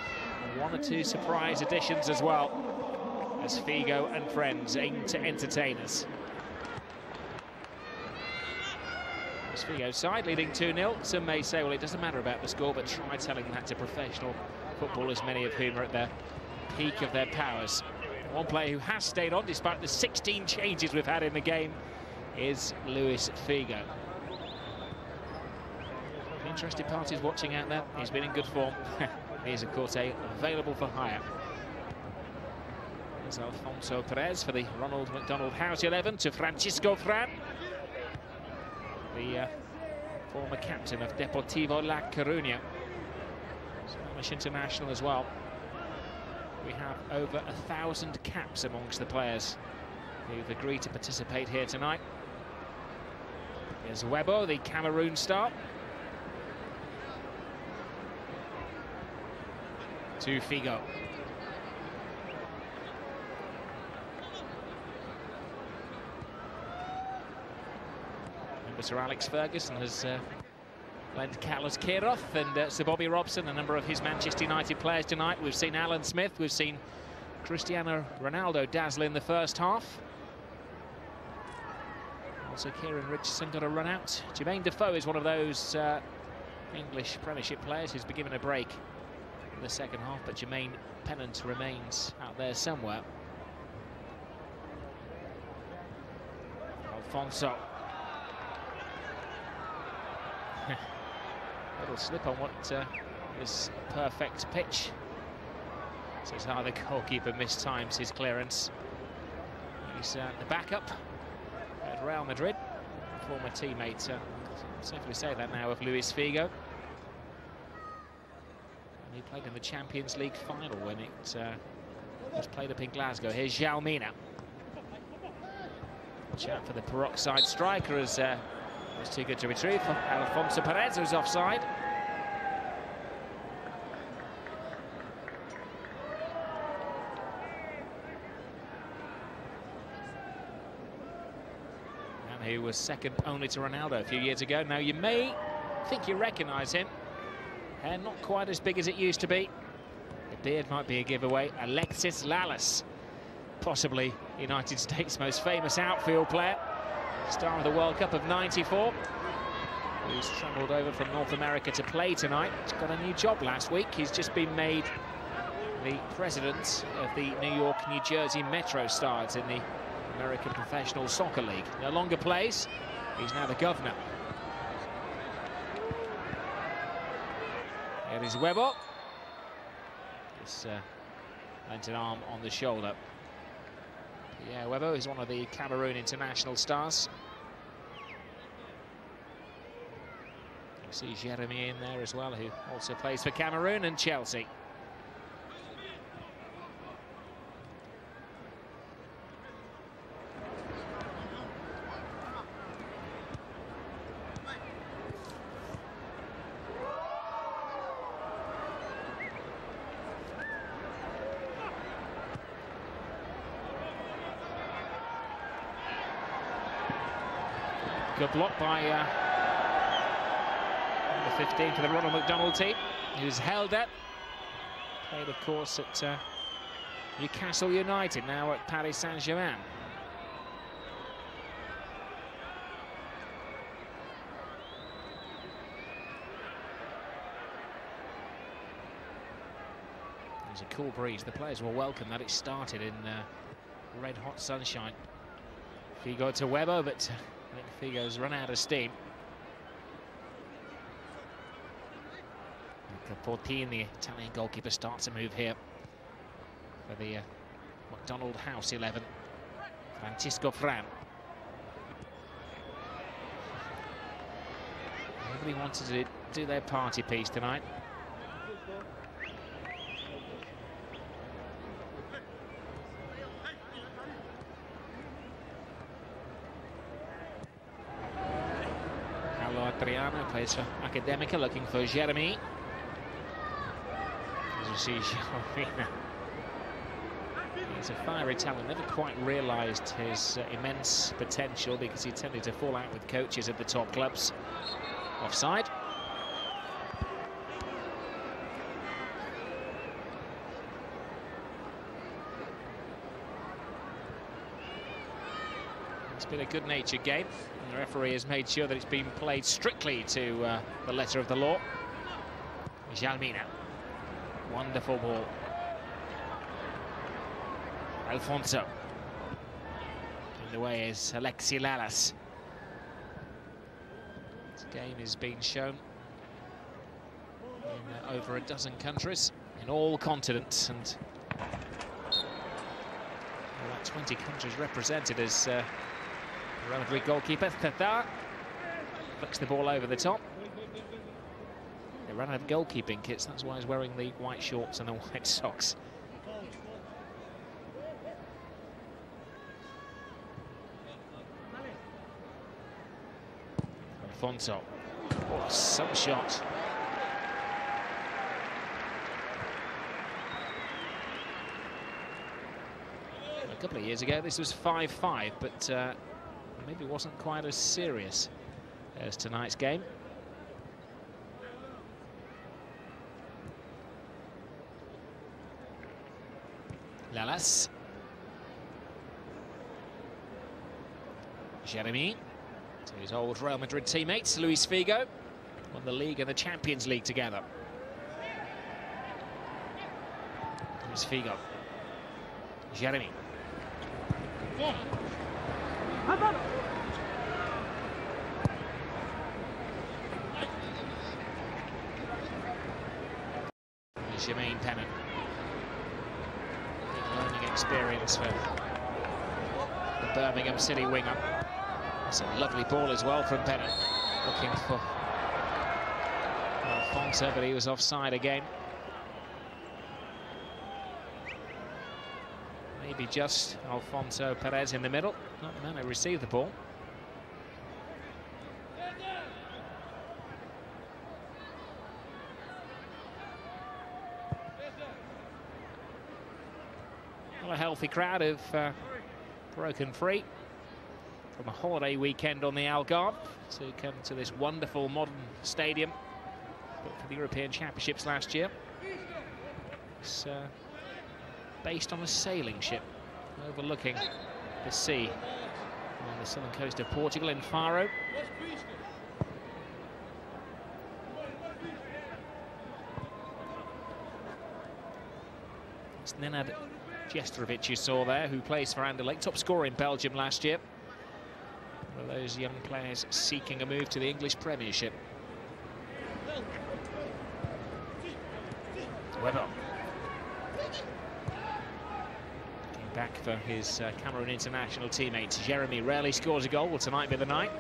and 1 or 2 surprise additions as well, as Figo and friends aim to entertain us. It's Figo's side leading 2-0. Some may say, well, it doesn't matter about the score, but try telling that to professional footballers, many of whom are at the peak of their powers. One player who has stayed on despite the 16 changes we've had in the game is Luis Figo. Interested parties watching out there. He's been in good form. Here's, of course, available for hire. There's Alfonso Perez for the Ronald McDonald House 11 to Francisco Fran, the former captain of Deportivo La Coruña, Spanish international as well. We have over 1,000 caps amongst the players who've agreed to participate here tonight. Here's Webo, the Cameroon star. To Figo. Remember, Sir Alex Ferguson has lent Carlos Queiroz and Sir Bobby Robson, a number of his Manchester United players tonight. We've seen Alan Smith, we've seen Cristiano Ronaldo dazzle in the first half. Also, Kieran Richardson got a run out. Jermaine Defoe is one of those English Premiership players who's been given a break in the second half, but Jermaine Pennant remains out there somewhere. Alfonso. Little slip on what is perfect pitch. Says how the goalkeeper mistimes his clearance. He's the backup at Real Madrid, former teammate, safely say that now, of Luis Figo. And he played in the Champions League final when it was played up in Glasgow. Here's João Mina. Watch out for the peroxide striker, as was too good to retrieve. Alfonso Perez, who's offside. Who was second only to Ronaldo a few years ago. Now, you may think you recognise him. Hair not quite as big as it used to be. The beard might be a giveaway. Alexis Lalas, possibly United States' most famous outfield player. Star of the World Cup of '94. Who's travelled over from North America to play tonight. He's got a new job last week. He's just been made the president of the New York, New Jersey Metro Stars in the American Professional Soccer League. No longer plays, he's now the governor. Here is Webo. Just lent an arm on the shoulder. Yeah, Webo is one of the Cameroon international stars. You see Jeremy in there as well, who also plays for Cameroon and Chelsea. Good block by number 15 for the Ronald McDonald team. He was held at. Played, of course, at Newcastle United, now at Paris Saint-Germain. There's a cool breeze. The players will welcome that. It started in red-hot sunshine. Figo to Weber, but I think Figo's run out of steam. Portini, the Italian goalkeeper, starts to move here for the McDonald House 11. Francisco Fran. Nobody wanted to do their party piece tonight. Paolo Adriano plays for Academica, looking for Jeremy. As you see, Jeremy. He's a fiery talent, never quite realised his immense potential because he tended to fall out with coaches at the top clubs. Offside. It's been a good-natured game, and the referee has made sure that it's been played strictly to the letter of the law. Jalmina. Wonderful ball. Alfonso. In the way is Alexi Lalas. This game is being shown in over a dozen countries, in all continents, and about 20 countries represented as Real Madrid goalkeeper Tata flicks the ball over the top. They ran out of goalkeeping kits, that's why he's wearing the white shorts and the white socks. Alfonso. Oh, some shot. A couple of years ago this was 5-5, but maybe it wasn't quite as serious as tonight's game. Lalas. Jeremy. To his old Real Madrid teammates, Luis Figo, won the league and the Champions League together. Luis Figo. Jeremy. Jermaine Pennant. Big learning experience for the Birmingham City winger. It's a lovely ball as well from Pennant. Looking for Alfonso, but he was offside again. Maybe just Alfonso Perez in the middle. Not the man who received the ball. Well, a healthy crowd have broken free from a holiday weekend on the Algarve to come to this wonderful modern stadium built for the European Championships last year. It's based on a sailing ship overlooking the sea on the southern coast of Portugal in Faro. It's Nenad Jestrovic you saw there, who plays for Anderlecht, top scorer in Belgium last year. One of those young players seeking a move to the English Premiership. Weber. Came back for his Cameroon international teammate. Jeremy rarely scores a goal. Will tonight be the night?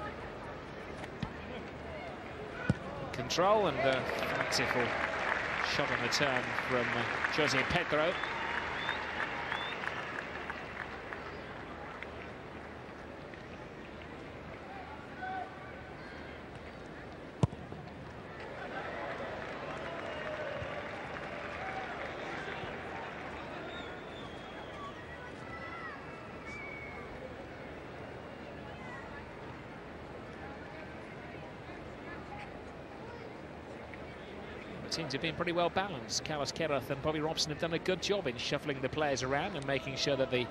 Control and a fanciful shot on the turn from Jose Pedro. Teams have been pretty well balanced. Carlos Queiroz and Bobby Robson have done a good job in shuffling the players around and making sure that the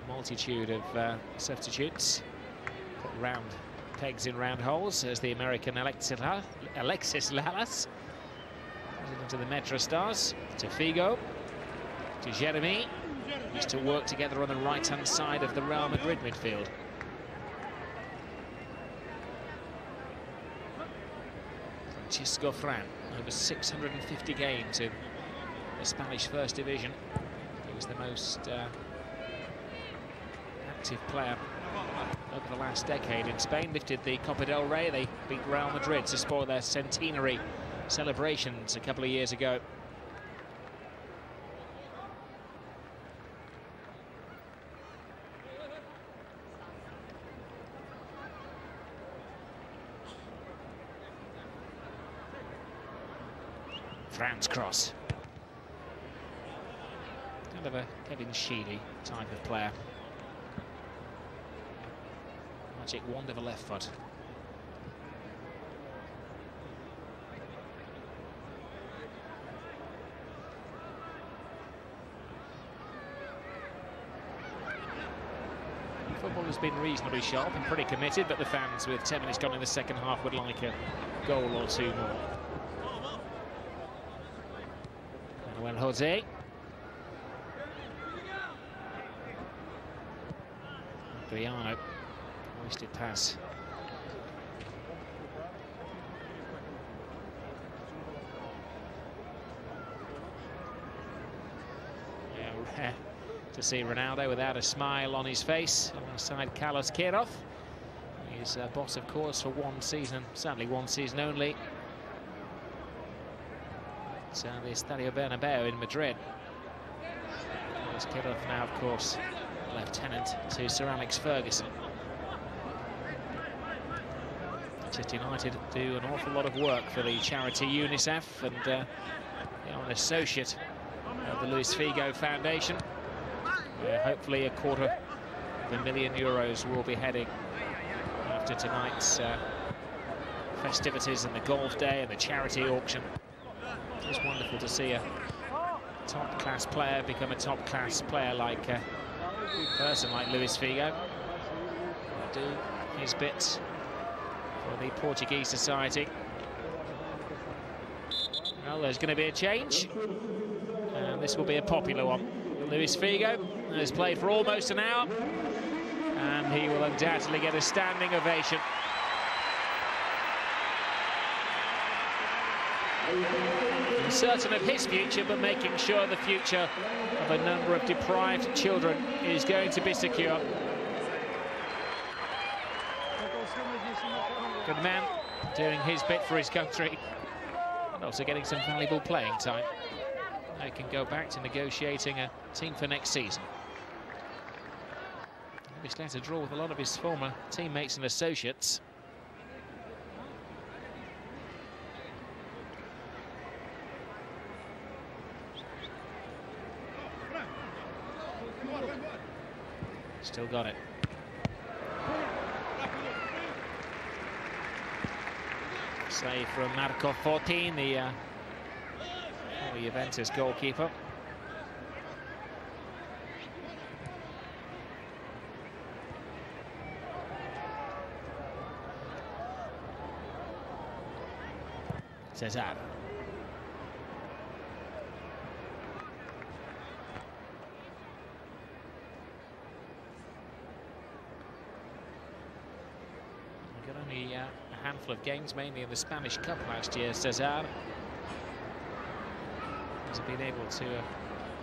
multitude of substitutes put round pegs in round holes, as the American Alexis Lalas into the Metro Stars. To Figo. Jeremy used to work together on the right-hand side of the Real Madrid midfield. Francisco Fran, over 650 games in the Spanish First Division. He was the most active player over the last decade in Spain. Lifted the Copa del Rey. They beat Real Madrid to spoil their centenary celebrations a couple of years ago. Fran's cross. Kind of a Kevin Sheedy type of player. Magic wand of a left foot. Football has been reasonably sharp and pretty committed, but the fans, with 10 minutes gone in the second half, would like a goal or two more. Manuel Jose. Adriano. Wasted pass. Yeah, rare to see Ronaldo without a smile on his face alongside Carlos Queiroz. He's boss, of course, for one season, sadly one season only. It's the Estadio Bernabeu in Madrid. Carlos Queiroz now, of course, lieutenant to Sir Alex Ferguson. Manchester United do an awful lot of work for the charity UNICEF, and they are an associate of the Luis Figo Foundation, where hopefully €250,000 will be heading after tonight's festivities and the golf day and the charity auction. It's wonderful to see a top-class player become a top-class player like a person like Luis Figo. Do his bit for the Portuguese society. Well, there's going to be a change, and this will be a popular one. Luis Figo has played for almost an hour, and he will undoubtedly get a standing ovation. Certain of his future, but making sure the future of a number of deprived children is going to be secure. Good man, doing his bit for his country, and also getting some valuable playing time. They can go back to negotiating a team for next season. Obviously had to draw with a lot of his former teammates and associates. Still got it. Save from Marco Fortin, the Juventus goalkeeper. Cesar. Only a handful of games, mainly in the Spanish Cup last year. Cesar has been able to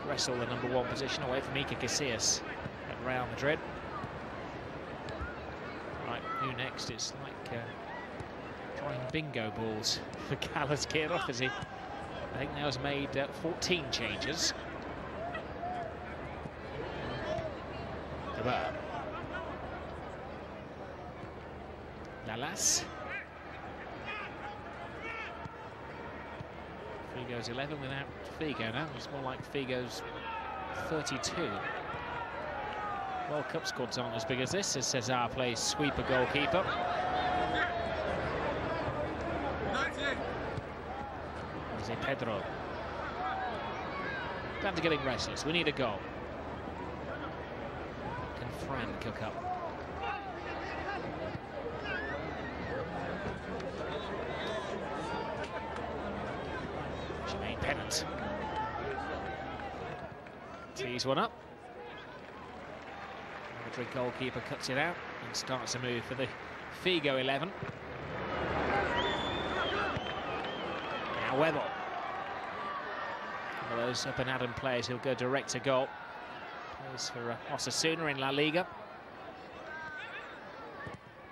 wrestle the #1 position away from Iker Casillas at Real Madrid. Right, who next? It's like drawing bingo balls for Carlos Queiroz, as he, I think, now has made 14 changes. Lalas. Figo's 11 without Figo now. It's more like Figo's 32. World Cup squads aren't as big as this, as Cesar plays sweeper goalkeeper. Jose Pedro. Fans are getting restless. We need a goal. Can Fran cook up? Pennant. Tees one up. Madrid goalkeeper cuts it out and starts a move for the Figo 11. Now Webber. One of those up and Adam players who'll go direct to goal. Plays for Osasuna in La Liga.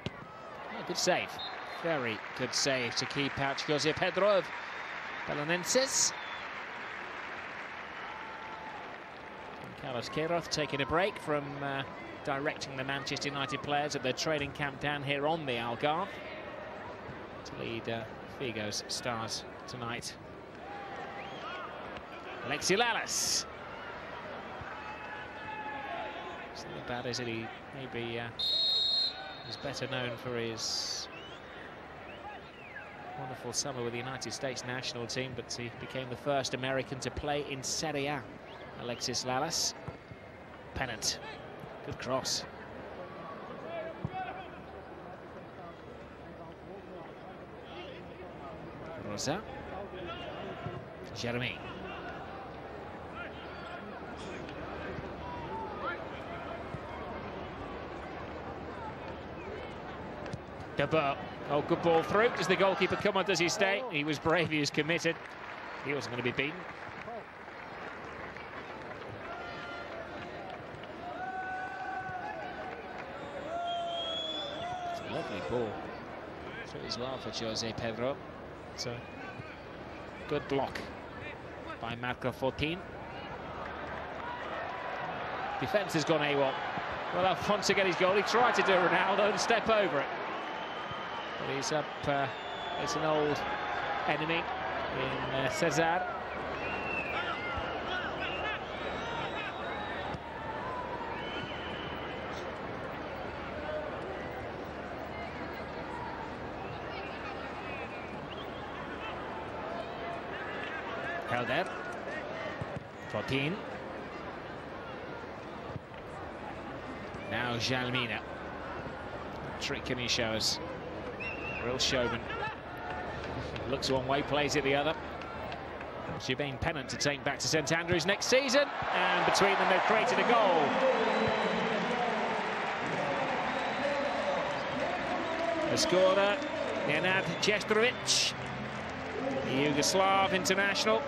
Oh, good save. Very good save to keep out Jose Pedro of Belenenses. Carlos Queiroz taking a break from directing the Manchester United players at their training camp down here on the Algarve to lead Figo's stars tonight. Alexi Lalas. Something about is that he maybe is better known for his wonderful summer with the United States national team, but he became the first American to play in Serie A. Alexis Lalas. Pennant. Good cross. Rosa. Jeremy. Debert. Oh, good ball through. Does the goalkeeper come on? Does he stay? He was brave. He was committed. He wasn't going to be beaten. Lovely ball through as well for Jose Pedro. It's a good block by Marco Fortin. Defence has gone AWOL. Well, Alfonso get his goal. He tried to do Ronaldo and step over it. But he's up. It's an old enemy in Cesar. Helder. Fortin. Now Jalmina. Trick can he show us? Real showman. Looks one way, plays it the other. Jubin Pennant to take back to St Andrews next season. And between them they've created a goal. The scorer, Nenad Jestrovic, the Yugoslav international.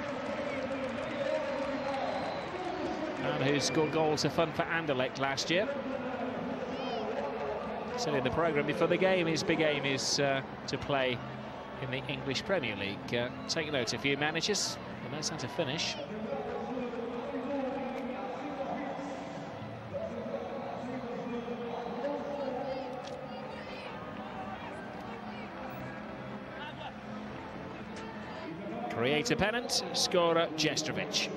And who scored goals for fun for Anderlecht last year. Said in the programme before the game, his big aim is to play in the English Premier League. Take note, a few managers, and knows how to finish. Creator Pennant, scorer Jestrovic.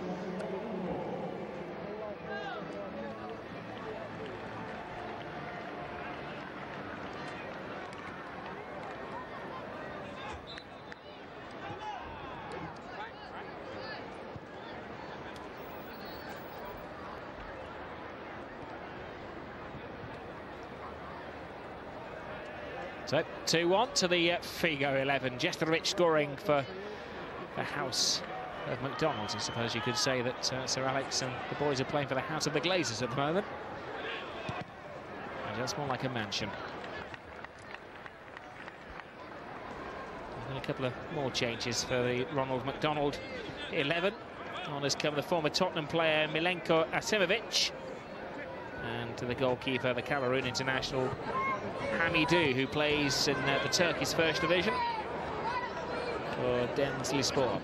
So 2-1 to the Figo 11. Jestrovic scoring for the house of McDonald's. I suppose you could say that Sir Alex and the boys are playing for the house of the Glazers at the moment. And that's more like a mansion. And a couple of more changes for the Ronald McDonald 11. On has come the former Tottenham player Milenko Asimovic. And to the goalkeeper, the Cameroon international Hamidou, who plays in the Turkish First Division for Denizlispor.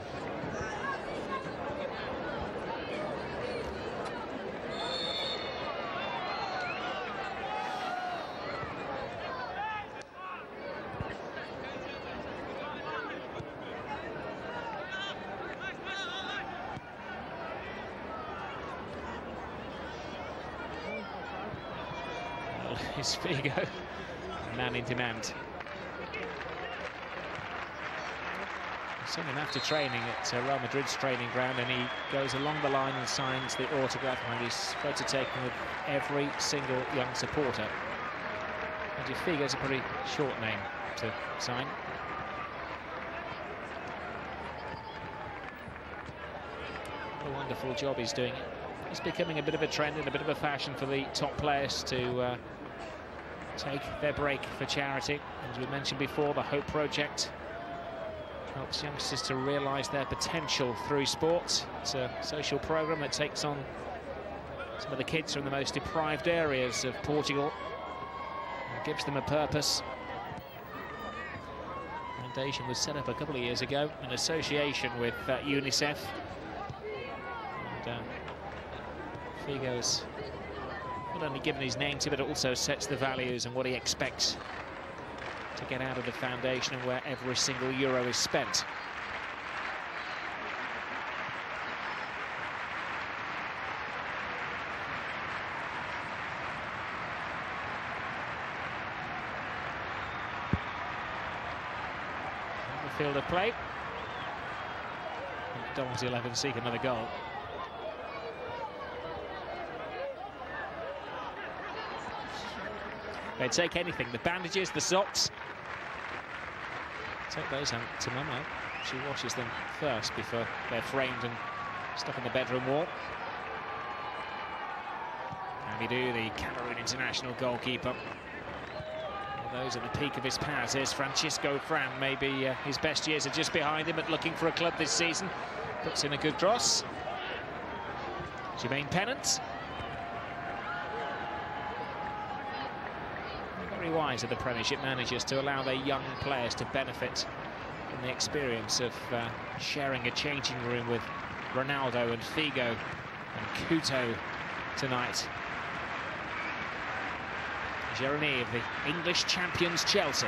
Well, it's Figo, man in demand. I've seen him after training at Real Madrid's training ground, and he goes along the line and signs the autograph, and he's photo taken with every single young supporter. And Figo's a pretty short name to sign. What a wonderful job he's doing. It's becoming a bit of a trend and a bit of a fashion for the top players to take their break for charity. As we mentioned before, the Hope Project helps youngsters to realise their potential through sport. It's a social programme that takes on some of the kids from the most deprived areas of Portugal and gives them a purpose. The foundation was set up a couple of years ago in association with UNICEF. And Figo's not only given his name to it, but it also sets the values and what he expects to get out of the foundation and where every single euro is spent. Field of play. McDonald's 11 seek another goal. They'd take anything, the bandages, the socks. Take those home to Mama. She washes them first before they're framed and stuck on the bedroom wall. Hamidou, the Cameroon international goalkeeper. Those at the peak of his powers. Here's Francisco Fran. Maybe his best years are just behind him, but looking for a club this season. Puts in a good cross. Jermaine Pennant. Very wise of the Premiership managers to allow their young players to benefit from the experience of sharing a changing room with Ronaldo and Figo and Couto tonight. Jeremy of the English champions Chelsea.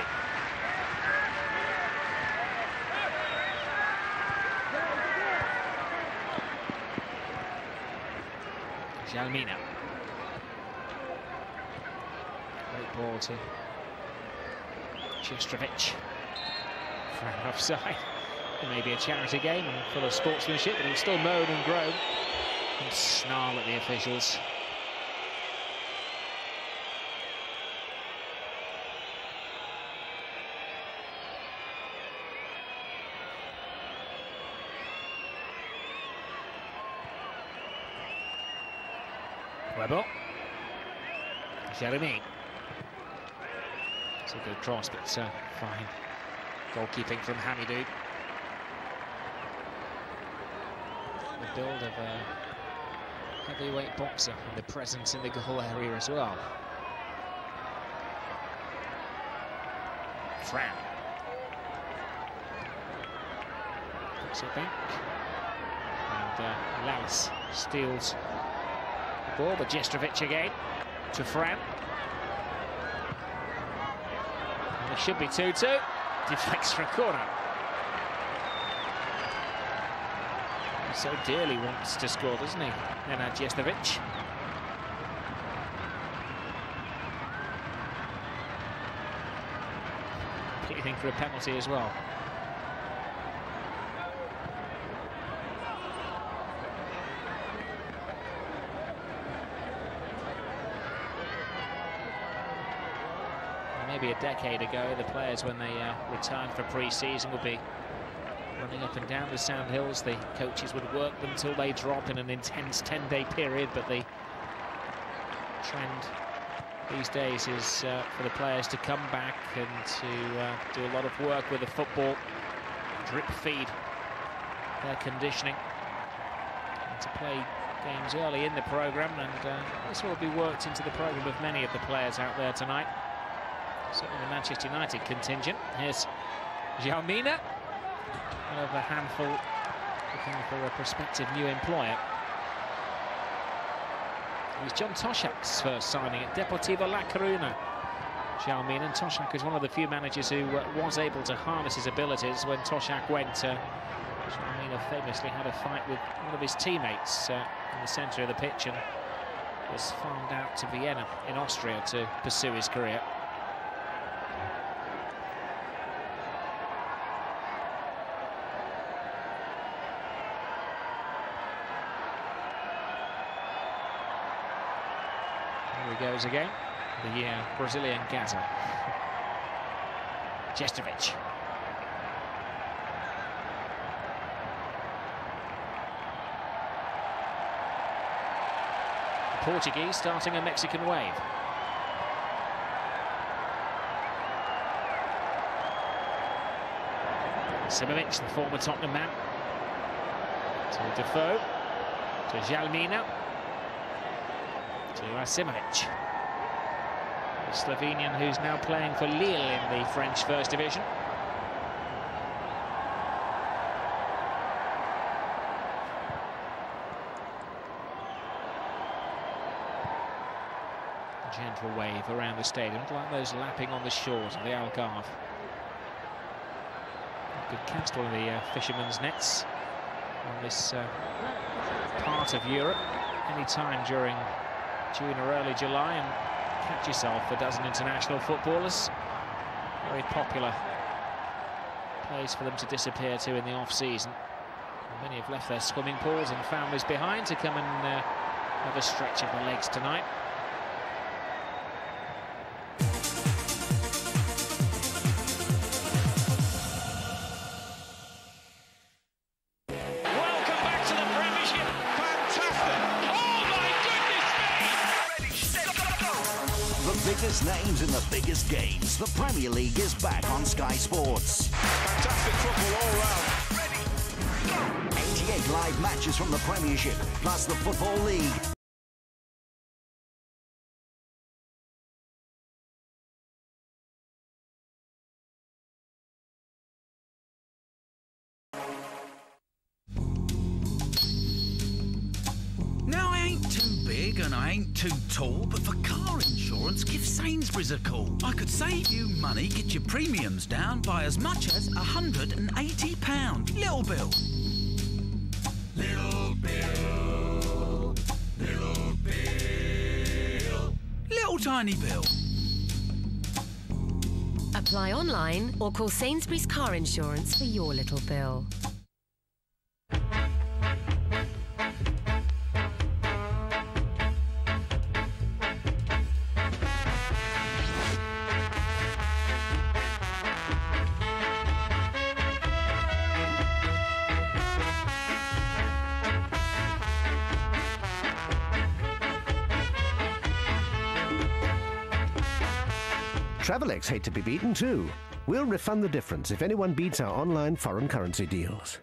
Jalmina. Great ball to Jestrovic. Fran offside. It may be a charity game and full of sportsmanship, but he'll still moan and groan and snarl at the officials. Webber. Jeremy. It's a good cross, but fine goalkeeping from Hamidou. The build of a heavyweight boxer and the presence in the goal area as well. Fran. Puts it back. And Lalas steals ball, but Jestrovic again to Fran. And it should be 2-2. Deflects for a corner. He so dearly wants to score, doesn't he? Nenad Jestrovic. Pleading for a penalty as well. Maybe a decade ago, the players, when they returned for pre-season, would be running up and down the sand hills. The coaches would work them till they drop in an intense 10-day period, but the trend these days is for the players to come back and to do a lot of work with the football, drip feed their conditioning, and to play games early in the programme, and this will be worked into the programme of many of the players out there tonight. Certainly the Manchester United contingent. Here's Jalmina, one of a handful looking for a prospective new employer. It was John Toshak's first signing at Deportivo La Coruña. Jalmina, and Toshak is one of the few managers who was able to harness his abilities. When Toshak went, Jalmina famously had a fight with one of his teammates in the centre of the pitch and was farmed out to Vienna in Austria to pursue his career. Goes again, the Brazilian Gaza. Jestrovic. Portuguese starting a Mexican wave. Simovic, the former Tottenham man. To Defoe. To Jalmina. To Asimovic. The Slovenian who's now playing for Lille in the French First Division. Gentle wave around the stadium, like those lapping on the shores of the Algarve. Good cast, one of the fishermen's nets on this part of Europe. Any time during June or early July, and catch yourself a dozen international footballers. Very popular place for them to disappear to in the off-season. Many have left their swimming pools and families behind to come and have a stretch of the legs tonight. Biggest names in the biggest games. The Premier League is back on Sky Sports. Fantastic football all round. 88 live matches from the Premiership, plus the Football League. Now, I ain't too big and I ain't too tall, but for car insurance, give Sainsbury's a call. I could save you money, get your premiums down by as much as £180. Little bill. Little bill. Little bill. Little tiny bill. Apply online or call Sainsbury's Car Insurance for your little bill. Travelex hate to be beaten too. We'll refund the difference if anyone beats our online foreign currency deals.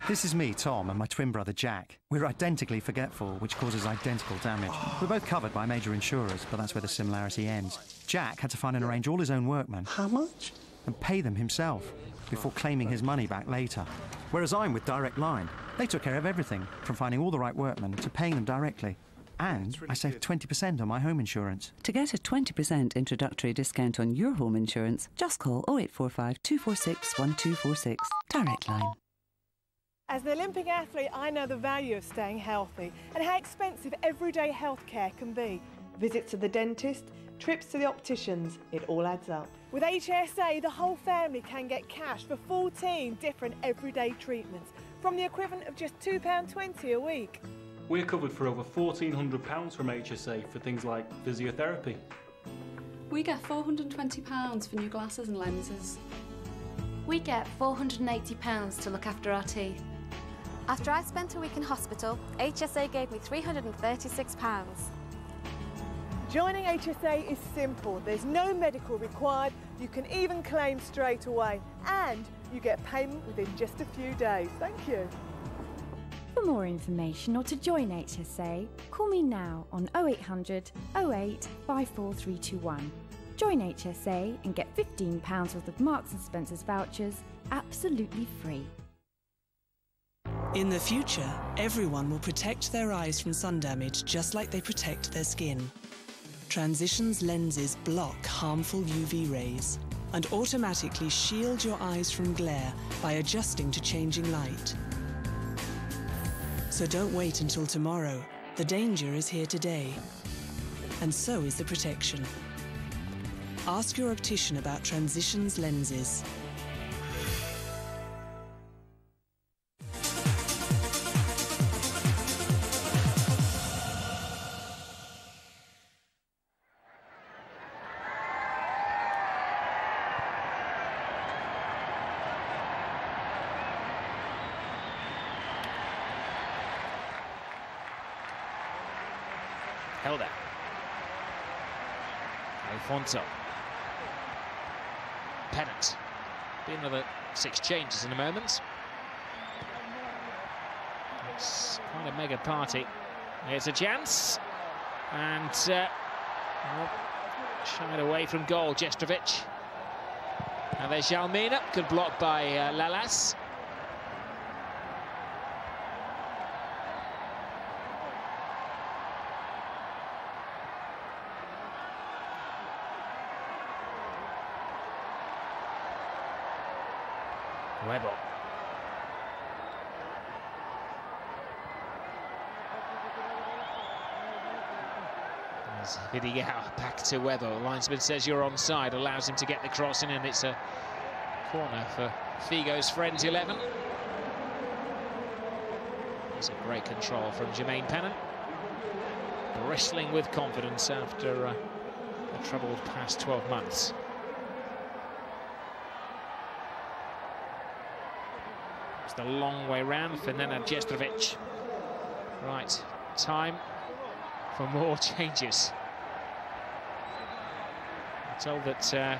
This is me, Tom, and my twin brother, Jack. We're identically forgetful, which causes identical damage. We're both covered by major insurers, but that's where the similarity ends. Jack had to find and arrange all his own workmen. How much? And pay them himself, before claiming his money back later. Whereas I'm with Direct Line. They took care of everything, from finding all the right workmen to paying them directly. And I saved 20% on my home insurance. To get a 20% introductory discount on your home insurance, just call 0845 246 1246. Direct Line. As an Olympic athlete, I know the value of staying healthy and how expensive everyday healthcare can be. Visits to the dentist, trips to the opticians, it all adds up. With HSA, the whole family can get cash for 14 different everyday treatments, from the equivalent of just £2.20 a week. We're covered for over £1,400 from HSA for things like physiotherapy. We get £420 for new glasses and lenses. We get £480 to look after our teeth. After I spent a week in hospital, HSA gave me £336. Joining HSA is simple. There's no medical required. You can even claim straight away. And you get payment within just a few days. Thank you. For more information or to join HSA, call me now on 0800 08 54321. Join HSA and get £15 worth of Marks & Spencer's vouchers absolutely free. In the future, everyone will protect their eyes from sun damage just like they protect their skin. Transitions lenses block harmful UV rays and automatically shield your eyes from glare by adjusting to changing light. So don't wait until tomorrow. The danger is here today. And so is the protection. Ask your optician about Transitions lenses. Helder. Alfonso. Pennant. Be another 6 changes in a moment. It's quite a mega party. Here's a chance. And well, shied away from goal, Jestrovic. And there's Jalmina. Good block by Lalas. Webber. As Vidigal back to Webber. The linesman says you're onside, allows him to get the cross in, and it's a corner for Figo's Friends 11. There's a great control from Jermaine Pennant. Bristling with confidence after a troubled past 12 months. It's the long way round for Nenad Jestrovic. Right, time for more changes. I'm told that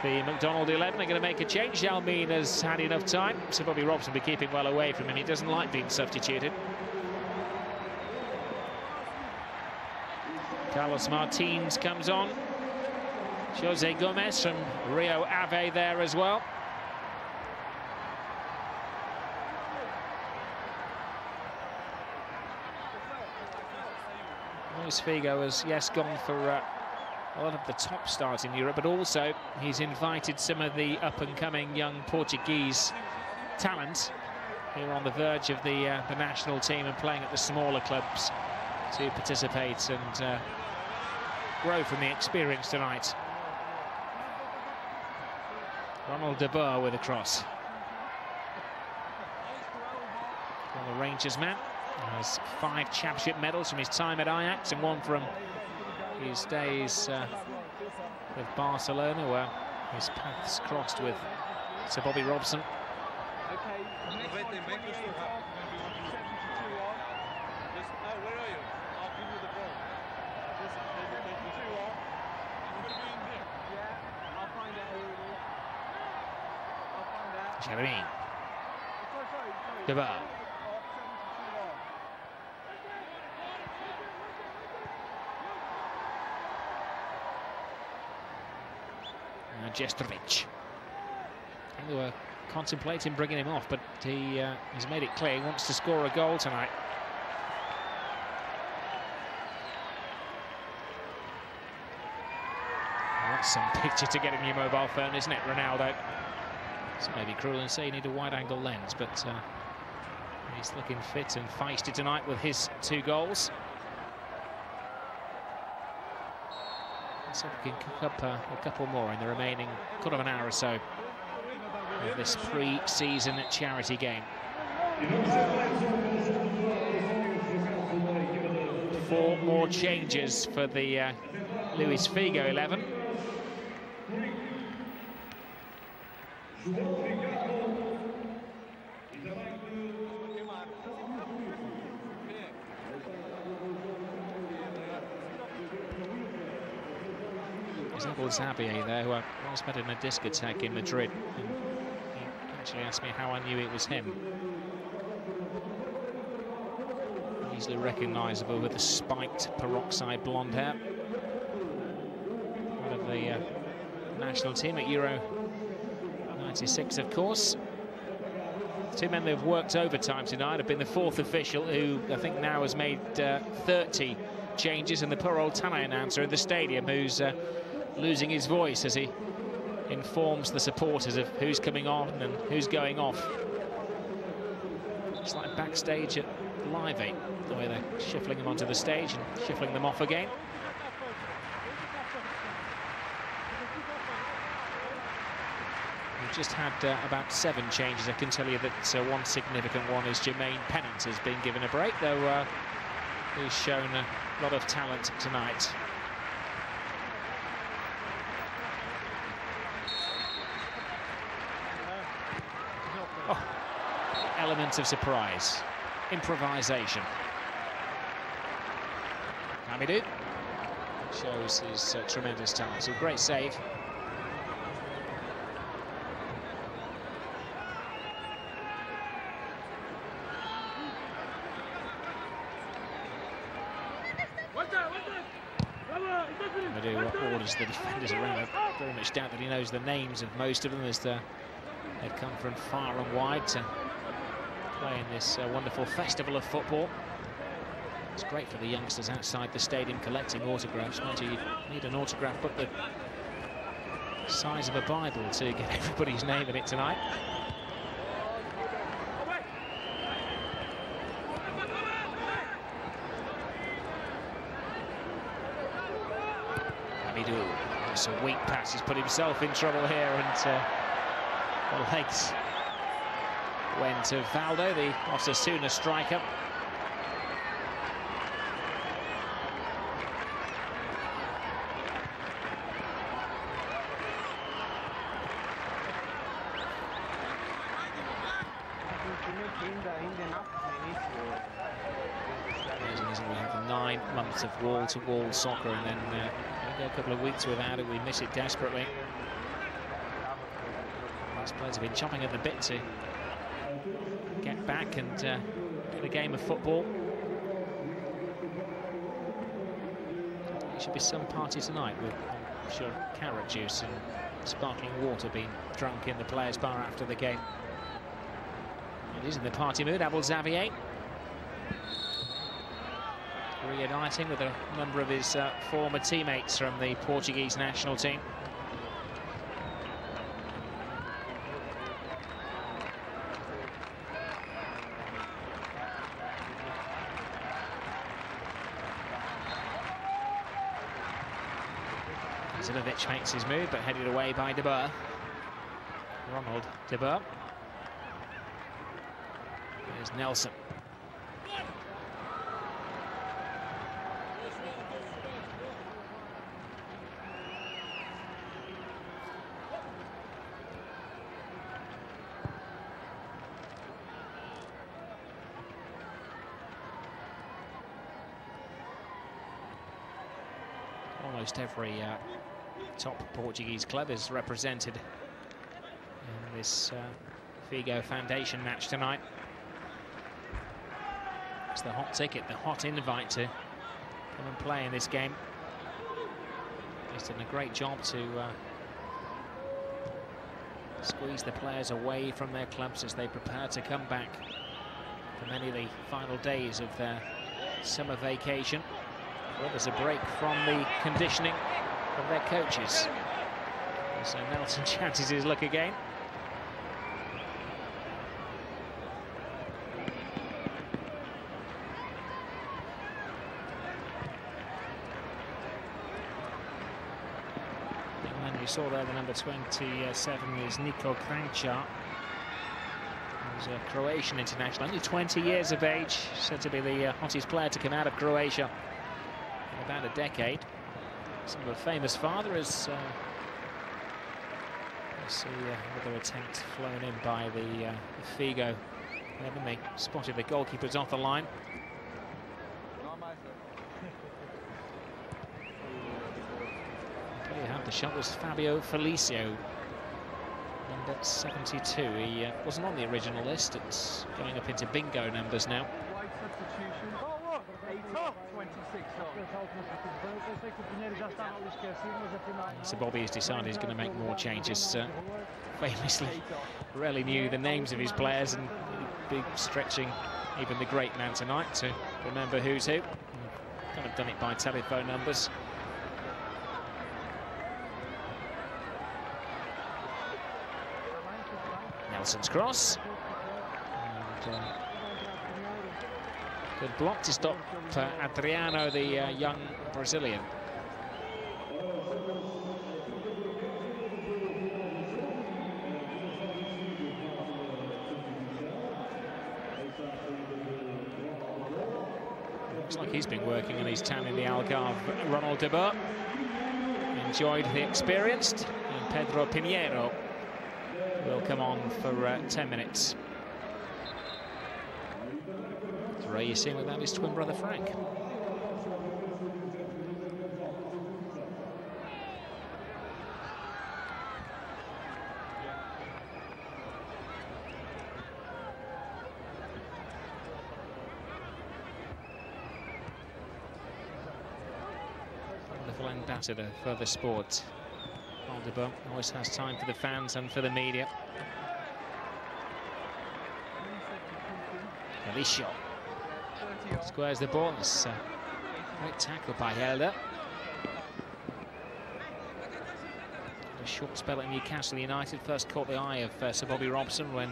the McDonald 11 are going to make a change. Jalmina's had enough time, so Bobby Robson will be keeping well away from him. He doesn't like being substituted. Carlos Martins comes on. Jose Gomez from Rio Ave there as well. Luis Figo has, yes, gone for a lot of the top stars in Europe, but also he's invited some of the up-and-coming young Portuguese talent who are on the verge of the national team and playing at the smaller clubs to participate and grow from the experience tonight. Ronald de Boer with a cross. Well, the Rangers man has 5 championship medals from his time at Ajax and 1 from his days with Barcelona, where his paths crossed with Sir Bobby Robson. Jeremy. De Boer. Jestrovic. They were contemplating bringing him off, but he has made it clear he wants to score a goal tonight. Well, that's some picture to get in your mobile phone, isn't it, Ronaldo? It's maybe cruel and say you need a wide-angle lens, but he's looking fit and feisty tonight with his 2 goals. So we can cook up a couple more in the remaining quarter of an hour or so of this pre-season charity game. 4 more changes for the Luis Figo 11. Xavier there, who I once met in a discotheque in Madrid. And he actually asked me how I knew it was him. Easily recognisable with the spiked peroxide blonde hair. Part of the national team at Euro 96, of course. 2 men that have worked overtime tonight have been the 4th official, who I think now has made 30 changes, and the poor old Tanay announcer in the stadium, who's losing his voice as he informs the supporters of who's coming on and who's going off. It's like backstage at Live 8, the way they're shuffling them onto the stage and shuffling them off again. We've just had about 7 changes. I can tell you that one significant one is Jermaine Pennant has been given a break, though he's shown a lot of talent tonight. Element of surprise, improvisation. Hamidou shows his tremendous talent. So great save. Hamidou orders the defenders around. I very much doubt that he knows the names of most of them, as they've come from far and wide to play in this wonderful festival of football. It's great for the youngsters outside the stadium collecting autographs. Mind you, you need an autograph book the size of a Bible to get everybody's name in it tonight. Hamidou, just a weak pass. He's put himself in trouble here, and the legs went to Valdo, the Osasuna striker. Amazing, isn't it? We have 9 months of wall-to-wall soccer, and then we go a couple of weeks without it. We miss it desperately. These players have been chomping at the bit to get back and get a game of football. There should be some party tonight with, I'm sure, carrot juice and sparkling water being drunk in the players' bar after the game. He's in the party mood, Abel Xavier. Reuniting with a number of his former teammates from the Portuguese national team. Zinovic makes his move, but headed away by De Boer. Ronald De Boer. There's Nelson. Almost every top Portuguese club is represented in this Figo Foundation match tonight. It's the hot ticket, the hot invite to come and play in this game. He's done a great job to squeeze the players away from their clubs as they prepare to come back for many of the final days of their summer vacation. Well, there's a break from the conditioning of their coaches. So Nelson chances his luck again. You saw there the number 27 is Niko Kranjčar. He's a Croatian international, only 20 years of age, said to be the hottest player to come out of Croatia in about a decade. Some of a famous father is see another attempt flown in by the Figo. Then they spotted the goalkeepers off the line. The shot was Fabio Felicio, number 72. He wasn't on the original list. It's going up into bingo numbers now. So Bobby has decided he's going to make more changes. Famously, rarely knew the names of his players, and he'd be stretching even the great man tonight to remember who's who. Kind of done it by telephone numbers. Nelson's cross. And, good block to stop Adriano, the young Brazilian. Looks like he's been working in his town in the Algarve. Ronald De Boer enjoyed the experience, and Pedro Pinheiro will come on for 10 minutes. Ray, you seeing with that his twin brother Frank. and battered for the sport. Aldebo always has time for the fans and for the media. Alicio squares the ball. It's a great tackle by Helder. A short spell at Newcastle United. First caught the eye of Sir Bobby Robson when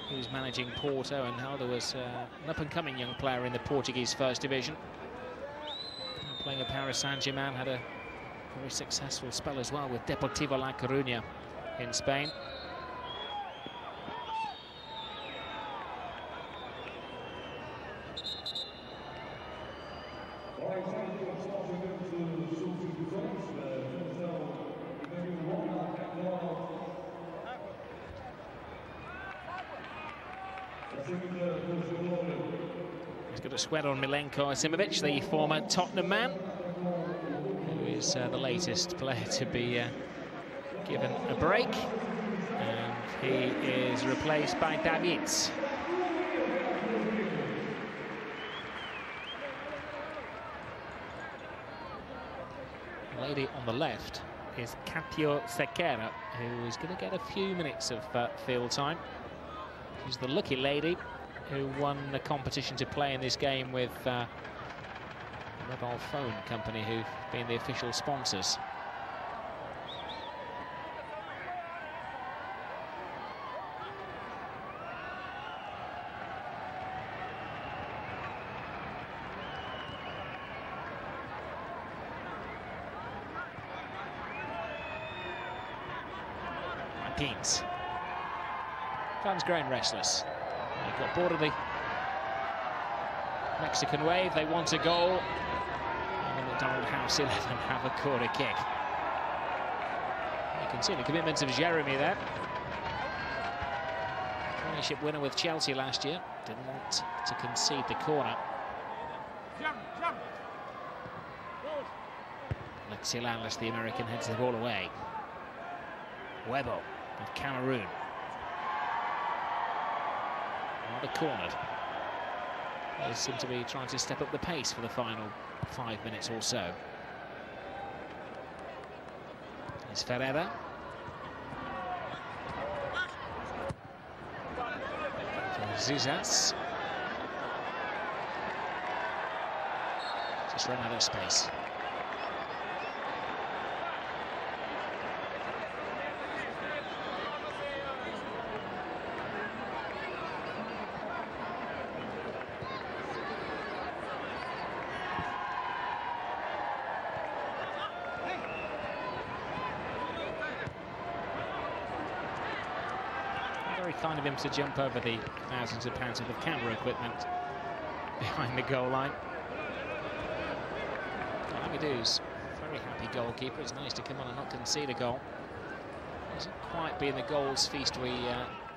he was managing Porto, and Helder was an up-and-coming young player in the Portuguese First Division. Playing at Paris Saint-Germain, had a very successful spell as well with Deportivo La Coruña in Spain. He's got a sweat on Milenko Asimovic, the former Tottenham man, who is the latest player to be given a break, and he is replaced by Davids. The lady on the left is Katio Sequeira, who is going to get a few minutes of field time. She's the lucky lady who won the competition to play in this game with the mobile phone company who've been the official sponsors. Martins. Fans growing restless. They got bored of the Mexican wave. They want a goal. And the McDonald House 11 have a corner kick. You can see the commitment of Jeremy there. Premiership winner with Chelsea last year. Didn't want to concede the corner. Alexi Lalas, the American, heads the ball away. Webo of Cameroon. Rather cornered. They seem to be trying to step up the pace for the final 5 minutes or so. It's Ferreira. Zizas. Just ran out of space. Kind of him to jump over the thousands of pounds worth of camera equipment behind the goal line. Amadou's very happy goalkeeper. It's nice to come on and not concede a goal. Hasn't quite been the goals feast we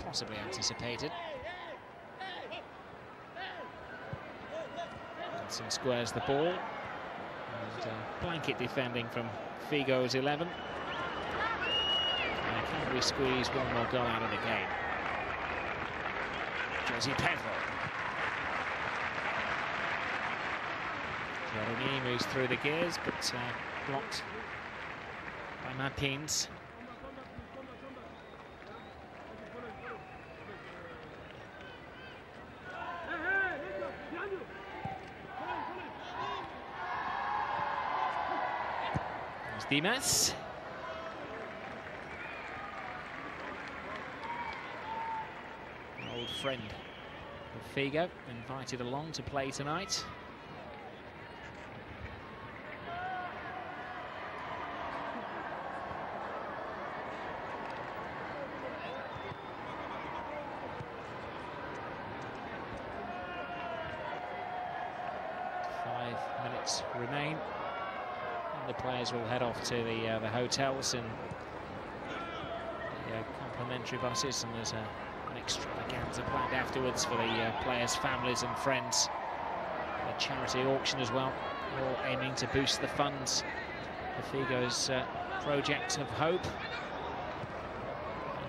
possibly anticipated. Johnson squares the ball. And blanket defending from Figo's 11. And can we squeeze one more goal out of the game? Josie Pedro. Jeremy moves through the gears, but blocked by Martins. There's Dimas. An old friend of Figo, invited along to play tonight. Remain, and the players will head off to the hotels in the complimentary buses, and there's an extravaganza planned afterwards for the players' families and friends. A charity auction as well, all aiming to boost the funds for Figo's project of hope.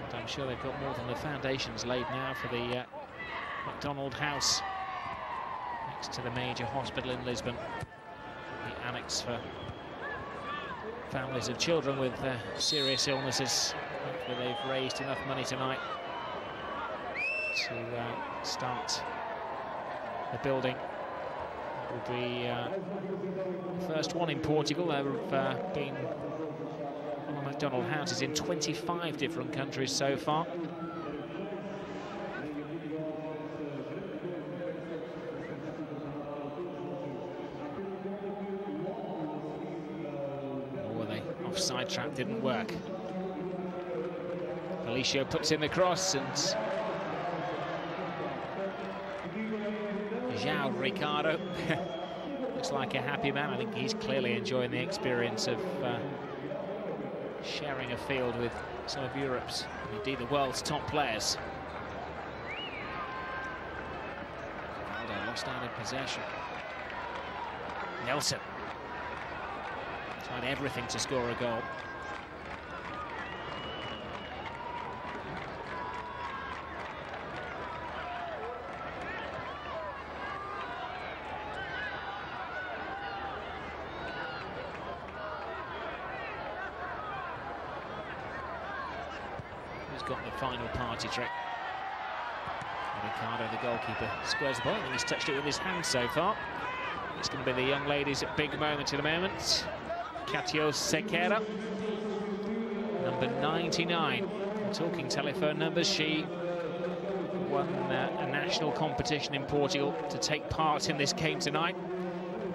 And I'm sure they've got more than the foundations laid now for the McDonald House next to the major hospital in Lisbon. The annex for families of children with serious illnesses. Hopefully they've raised enough money tonight to start the building. It will be the first one in Portugal. There have been McDonald houses in 25 different countries so far. Offside trap didn't work. Felicio puts in the cross, and João Ricardo looks like a happy man. I think he's clearly enjoying the experience of sharing a field with some of Europe's, and indeed the world's top players. Ronaldo lost out in possession. Nelson tried everything to score a goal. Who's got the final party trick? Ricardo, the goalkeeper, squares the ball. I think he's touched it with his hand so far. It's going to be the young lady's big moment in a moment. Katia Sequeira, number 99. We're talking telephone numbers. She won a national competition in Portugal to take part in this game tonight.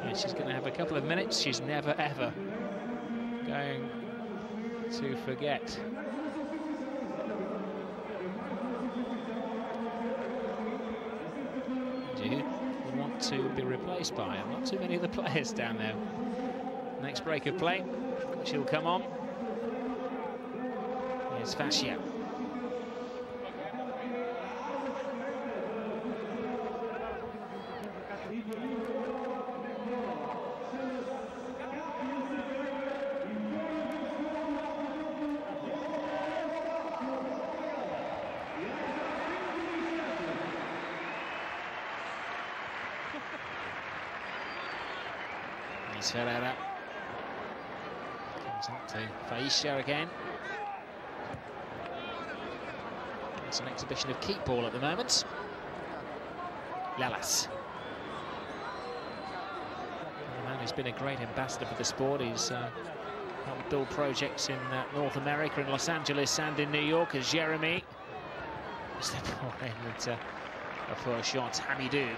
And she's going to have a couple of minutes she's never, ever going to forget. Who would want to be replaced by her? Not too many of the players down there. Next break of play, she'll come on. Here's Fascio. Here's Ferreira. Comes up to Faisha again. It's an exhibition of keep ball at the moment. Lelas. A man who's been a great ambassador for the sport. He's helped build projects in North America, in Los Angeles and in New York, as Jeremy. It's the ball in at a first shot, Hamidou.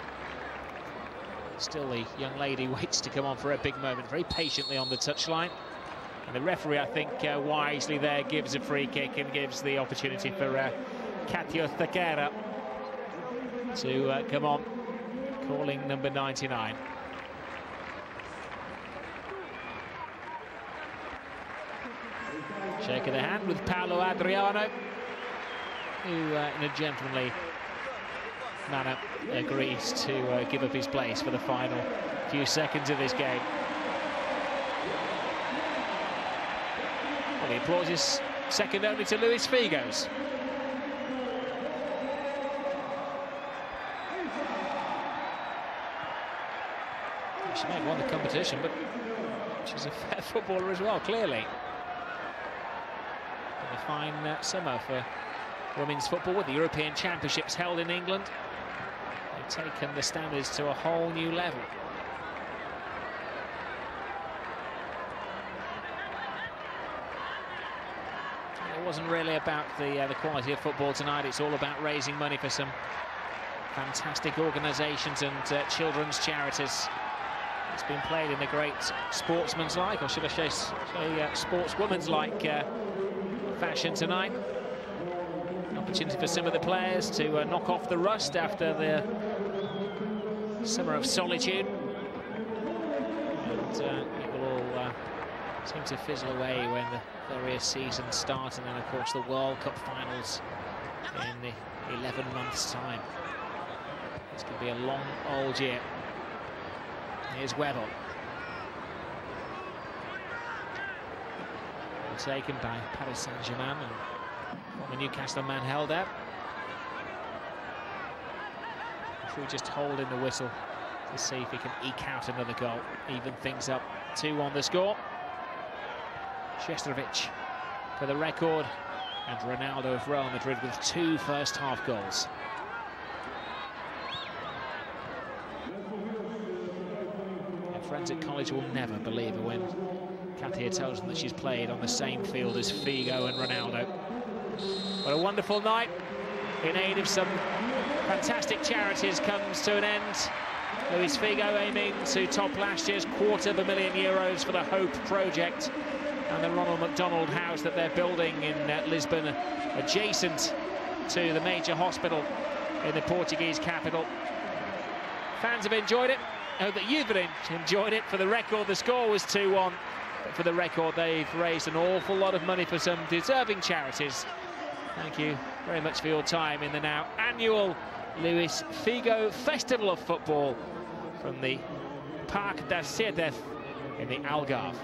Still, the young lady waits to come on for a big moment, very patiently on the touchline. And the referee, I think, wisely there gives a free kick and gives the opportunity for Katia Sequeira to come on, calling number 99. Shake of the hand with Paulo Adriano, who in a gentlemanly manner agrees to give up his place for the final few seconds of this game. Well, the applause is second only to Luis Figo's. She may have won the competition, but she's a fair footballer as well, clearly. And a fine summer for women's football, with the European Championships held in England. They've taken the standards to a whole new level. It wasn't really about the quality of football tonight. It's all about raising money for some fantastic organisations and children's charities. It's been played in a great sportsman's-like, or should I say sportswoman's-like fashion tonight. An opportunity for some of the players to knock off the rust after the summer of solitude. And it will all seem to fizzle away when the various seasons start, and then, of course, the World Cup finals in 11 months' time. It's going to be a long old year. Here's Weber. Taken by Paris Saint-Germain and former Newcastle man held out. If we just hold in the whistle to see if he can eke out another goal, even things up. 2 on the score. Šestorović for the record, and Ronaldo of Real Madrid with 2 first-half goals. And friends at college will never believe her when Katia tells them that she's played on the same field as Figo and Ronaldo. What a wonderful night in aid of some fantastic charities comes to an end. Luis Figo aiming to top last year's €250,000 for the Hope Project and the Ronald McDonald House that they're building in Lisbon, adjacent to the major hospital in the Portuguese capital. Fans have enjoyed it. I hope that you've enjoyed it. For the record, the score was 2-1. But for the record, they've raised an awful lot of money for some deserving charities. Thank you very much for your time in the now annual Luis Figo Festival of Football from the Parque das Siete in the Algarve.